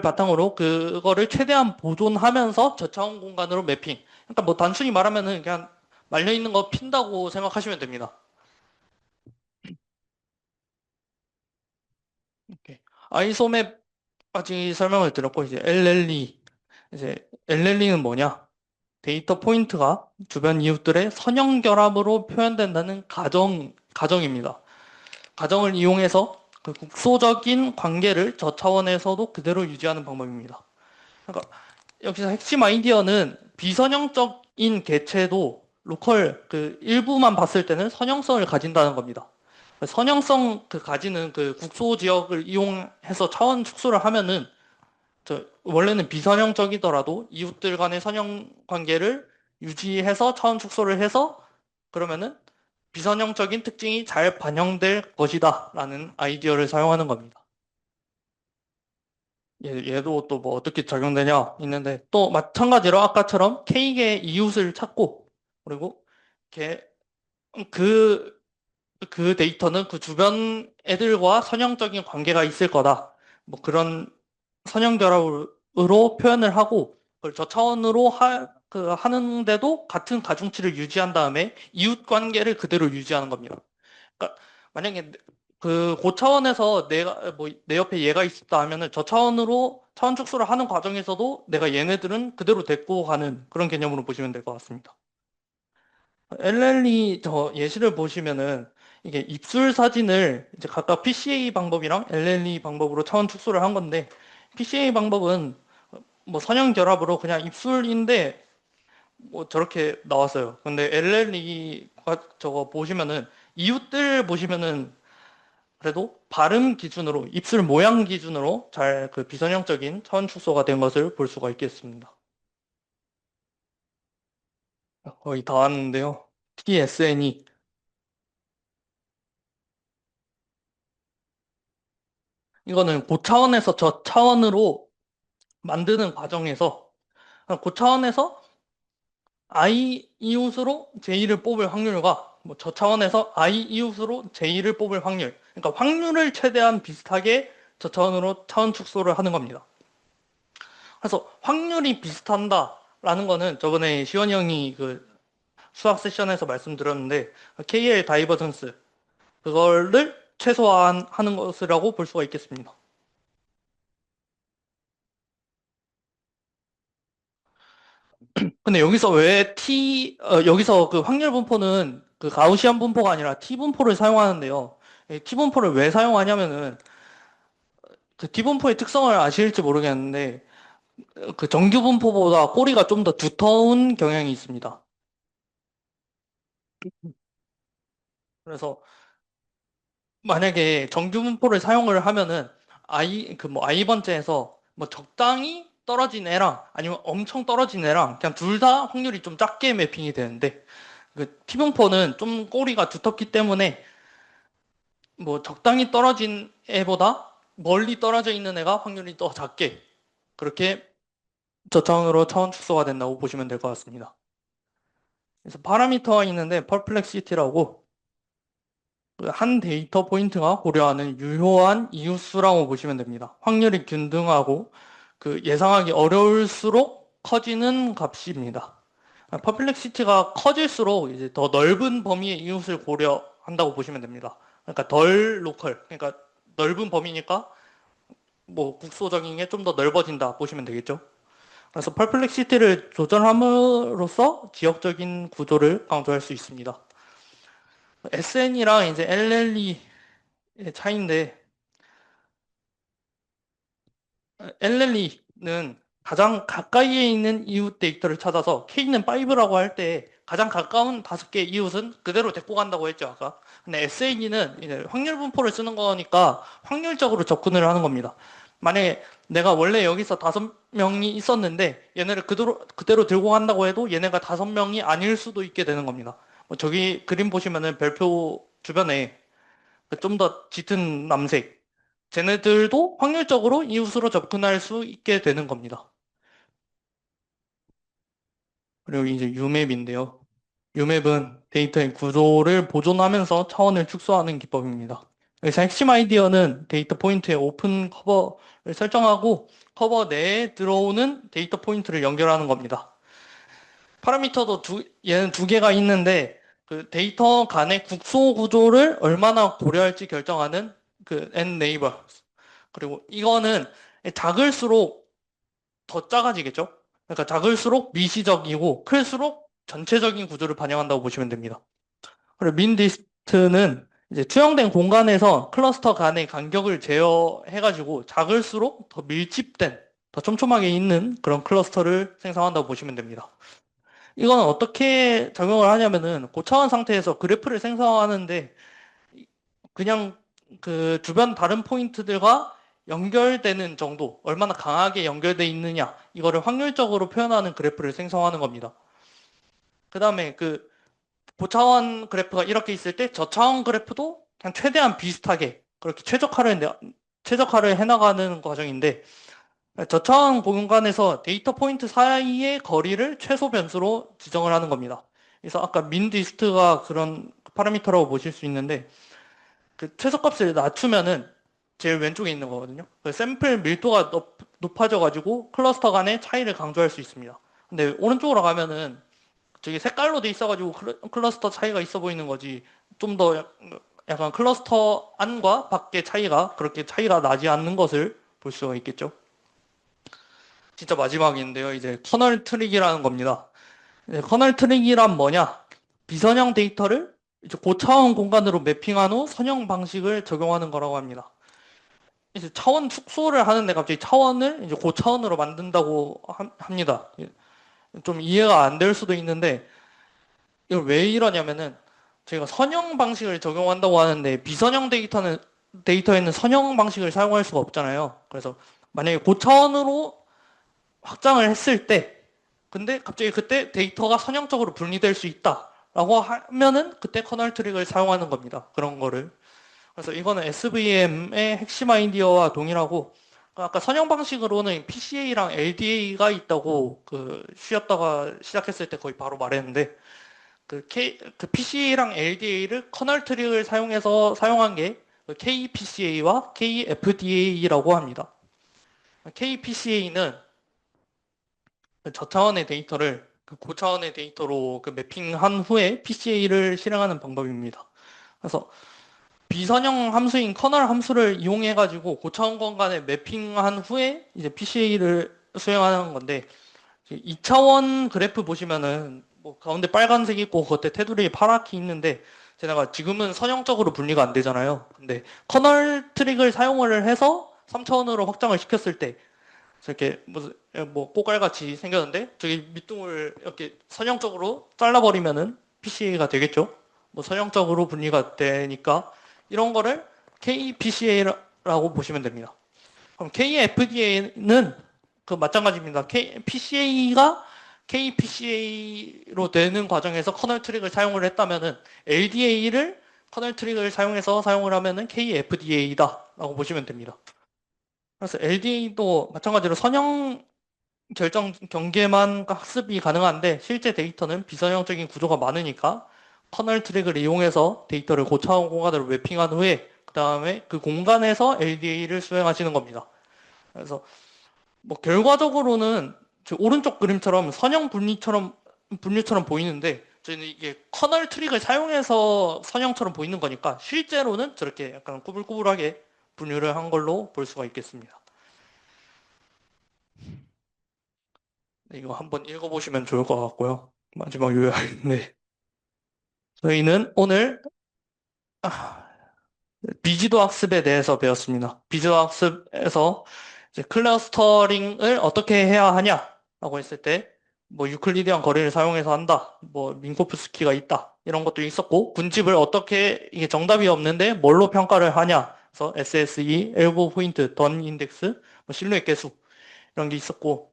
바탕으로 그거를 최대한 보존하면서 저차원 공간으로 매핑. 그러니까 뭐 단순히 말하면은 그냥 말려 있는 거 핀다고 생각하시면 됩니다. 오케이. 아이소맵까지 설명을 드렸고 이제 LLE 이제 LLE는 뭐냐? 데이터 포인트가 주변 이웃들의 선형 결합으로 표현된다는 가정입니다. 가정을 이용해서 그 국소적인 관계를 저차원에서도 그대로 유지하는 방법입니다. 그러니까 여기서 핵심 아이디어는 비선형적인 개체도 로컬 그 일부만 봤을 때는 선형성을 가진다는 겁니다. 선형성 그 가지는 그 국소 지역을 이용해서 차원 축소를 하면은 원래는 비선형적이더라도 이웃들 간의 선형 관계를 유지해서 차원 축소를 해서 그러면은 비선형적인 특징이 잘 반영될 것이다 라는 아이디어를 사용하는 겁니다. 얘도 또 뭐 어떻게 적용되냐 있는데 또 마찬가지로 아까처럼 K의 이웃을 찾고 그리고 걔 그, 그 데이터는 그 주변 애들과 선형적인 관계가 있을 거다. 뭐 그런 선형 결합으로 표현을 하고 그걸 저차원으로 하는데도 같은 가중치를 유지한 다음에 이웃 관계를 그대로 유지하는 겁니다. 그러니까 만약에 그 고차원에서 내가 뭐 내 옆에 얘가 있었다 하면은 저차원으로 차원 축소를 하는 과정에서도 내가 얘네들은 그대로 데리고 가는 그런 개념으로 보시면 될 것 같습니다. LLE 저 예시를 보시면은 이게 입술 사진을 이제 각각 PCA 방법이랑 LLE 방법으로 차원 축소를 한 건데 PCA 방법은 뭐 선형 결합으로 그냥 입술인데 뭐 저렇게 나왔어요. 근데 LLE가 저거 보시면은 이웃들 보시면은 그래도 발음 기준으로 입술 모양 기준으로 잘 그 비선형적인 차원 축소가 된 것을 볼 수가 있겠습니다. 거의 다 왔는데요. TSN이 이거는 고차원에서 저차원으로 만드는 과정에서 고차원에서 I 이웃으로 J를 뽑을 확률과 뭐 저차원에서 I 이웃으로 J를 뽑을 확률. 그러니까 확률을 최대한 비슷하게 저차원으로 차원 축소를 하는 겁니다. 그래서 확률이 비슷한다라는 거는 저번에 시원이 형이 그 수학 세션에서 말씀드렸는데 KL 다이버전스 그거를 최소화하는 것이라고 볼 수가 있겠습니다. 근데 여기서 왜 여기서 그 확률 분포는 그 가우시안 분포가 아니라 T 분포를 사용하는데요. 이 T 분포를 왜 사용하냐면은 그 T 분포의 특성을 아실지 모르겠는데 그 정규 분포보다 꼬리가 좀 더 두터운 경향이 있습니다. 그래서 만약에 정규 분포를 사용을 하면은 I 번째에서 뭐 적당히 떨어진 애랑 아니면 엄청 떨어진 애랑 그냥 둘 다 확률이 좀 작게 매핑이 되는데 그 T분포는 좀 꼬리가 두텁기 때문에 뭐 적당히 떨어진 애보다 멀리 떨어져 있는 애가 확률이 더 작게 그렇게 저차원으로 차원 축소가 된다고 보시면 될 것 같습니다. 그래서 파라미터가 있는데 퍼플렉시티라고 그한 데이터 포인트가 고려하는 유효한 이웃수라고 보시면 됩니다. 확률이 균등하고 그 예상하기 어려울수록 커지는 값입니다. 퍼플렉시티가 커질수록 이제 더 넓은 범위의 이웃을 고려한다고 보시면 됩니다. 그러니까 덜 로컬, 그러니까 넓은 범위니까 뭐 국소적인 게 좀 더 넓어진다 보시면 되겠죠. 그래서 퍼플렉시티를 조절함으로써 지역적인 구조를 강조할 수 있습니다. SN이랑 이제 LLE의 차이인데 LLE는 가장 가까이에 있는 이웃 데이터를 찾아서 K는 5라고 할 때 가장 가까운 5개 이웃은 그대로 데리고 간다고 했죠, 아까. 근데 SNE는 이제 확률 분포를 쓰는 거니까 확률적으로 접근을 하는 겁니다. 만약에 내가 원래 여기서 5명이 있었는데 얘네를 그대로 들고 간다고 해도 얘네가 5명이 아닐 수도 있게 되는 겁니다. 뭐 저기 그림 보시면은 별표 주변에 좀 더 짙은 남색 쟤네들도 확률적으로 이웃으로 접근할 수 있게 되는 겁니다. 그리고 이제 UMAP인데요. UMAP은 데이터의 구조를 보존하면서 차원을 축소하는 기법입니다. 그래서 핵심 아이디어는 데이터 포인트의 오픈 커버를 설정하고 커버 내에 들어오는 데이터 포인트를 연결하는 겁니다. 파라미터도 얘는 두 개가 있는데 그 데이터 간의 국소 구조를 얼마나 고려할지 결정하는 그 n 네이버 그리고 이거는 작을수록 더 작아지겠죠? 그러니까 작을수록 미시적이고 클수록 전체적인 구조를 반영한다고 보시면 됩니다. 그리고 민디스트는 이제 투영된 공간에서 클러스터 간의 간격을 제어해가지고 작을수록 더 밀집된, 더 촘촘하게 있는 그런 클러스터를 생성한다고 보시면 됩니다. 이건 어떻게 적용을 하냐면은 고차원 상태에서 그래프를 생성하는데 그냥 그 주변 다른 포인트들과 연결되는 정도, 얼마나 강하게 연결되어 있느냐, 이거를 확률적으로 표현하는 그래프를 생성하는 겁니다. 그 다음에 그 고차원 그래프가 이렇게 있을 때 저차원 그래프도 그냥 최대한 비슷하게 그렇게 최적화를 해나가는 과정인데 저차원 공간에서 데이터 포인트 사이의 거리를 최소 변수로 지정을 하는 겁니다. 그래서 아까 민 디스트가 그런 파라미터라고 보실 수 있는데 그 최소값을 낮추면은 제일 왼쪽에 있는 거거든요. 그 샘플 밀도가 높아져가지고 클러스터 간의 차이를 강조할 수 있습니다. 근데 오른쪽으로 가면은 저기 색깔로 돼 있어가지고 클러스터 차이가 있어 보이는 거지. 좀 더 약간 클러스터 안과 밖의 차이가 그렇게 차이가 나지 않는 것을 볼 수가 있겠죠. 진짜 마지막인데요. 이제 커널 트릭이라는 겁니다. 커널 트릭이란 뭐냐? 비선형 데이터를 이제 고차원 공간으로 매핑한 후 선형 방식을 적용하는 거라고 합니다. 이제 차원 축소를 하는데 갑자기 차원을 이제 고차원으로 만든다고 합니다. 좀 이해가 안 될 수도 있는데 이걸 왜 이러냐면은 저희가 선형 방식을 적용한다고 하는데 비선형 데이터에는 선형 방식을 사용할 수가 없잖아요. 그래서 만약에 고차원으로 확장을 했을 때 근데 갑자기 그때 데이터가 선형적으로 분리될 수 있다라고 하면은 그때 커널 트릭을 사용하는 겁니다. 그런 거를. 그래서 이거는 SVM의 핵심 아이디어와 동일하고 아까 선형 방식으로는 PCA랑 LDA가 있다고 쉬었다가 시작했을 때 거의 바로 말했는데 그 PCA랑 LDA를 커널 트릭을 사용해서 사용한 게 KPCA와 KFDA라고 합니다. KPCA는 저차원의 데이터를 고차원의 데이터로 매핑한 후에 PCA를 실행하는 방법입니다. 그래서 비선형 함수인 커널 함수를 이용해가지고 고차원 공간에 매핑한 후에 이제 PCA를 수행하는 건데 2차원 그래프 보시면은 뭐 가운데 빨간색 있고 겉에 테두리 파랗게 있는데 제가 지금은 선형적으로 분리가 안 되잖아요. 근데 커널 트릭을 사용을 해서 3차원으로 확장을 시켰을 때 이렇게 무슨 뭐 꼬깔같이 생겼는데 저기 밑둥을 이렇게 선형적으로 잘라버리면은 PCA가 되겠죠. 뭐 선형적으로 분리가 되니까 이런 거를 KPCA라고 보시면 됩니다. 그럼 KFDA는 마찬가지입니다. PCA가 KPCA로 되는 과정에서 커널 트릭을 사용을 했다면은 LDA를 커널 트릭을 사용해서 사용을 하면은 KFDA다라고 보시면 됩니다. 그래서 LDA도 마찬가지로 선형 결정 경계만 학습이 가능한데 실제 데이터는 비선형적인 구조가 많으니까 커널 트랙을 이용해서 데이터를 고차원 공간으로 매핑한 후에 그 다음에 그 공간에서 LDA를 수행하시는 겁니다. 그래서 뭐 결과적으로는 오른쪽 그림처럼 선형 분류처럼 보이는데 저희는 이게 커널 트릭을 사용해서 선형처럼 보이는 거니까 실제로는 저렇게 약간 꾸불꾸불하게 분류를 한 걸로 볼 수가 있겠습니다. 네, 이거 한번 읽어보시면 좋을 것 같고요. 마지막 요약인데 저희는 오늘 비지도 학습에 대해서 배웠습니다. 비지도 학습에서 이제 클러스터링을 어떻게 해야 하냐라고 했을 때 뭐 유클리디안 거리를 사용해서 한다, 뭐 민코프스키가 있다 이런 것도 있었고 군집을 어떻게 이게 정답이 없는데 뭘로 평가를 하냐, 그래서 SSE, 엘보 포인트, 던 인덱스, 뭐 실루엣 개수 이런 게 있었고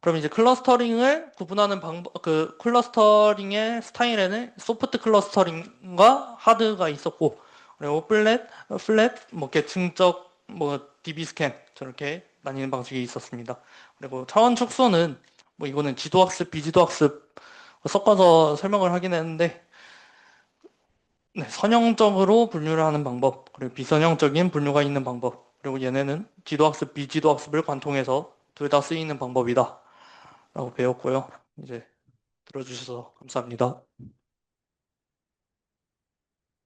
그럼 이제 클러스터링을 구분하는 방법, 클러스터링의 스타일에는 소프트 클러스터링과 하드가 있었고, 그리고 뭐 계층적, 뭐 DB 스캔 저렇게 나뉘는 방식이 있었습니다. 그리고 차원 축소는 뭐 이거는 지도학습, 비지도학습 섞어서 설명을 하긴 했는데, 네, 선형적으로 분류를 하는 방법, 그리고 비선형적인 분류가 있는 방법, 그리고 얘네는 지도학습, 비지도학습을 관통해서 둘 다 쓰이는 방법이다. 라고 배웠고요. 이제 들어주셔서 감사합니다.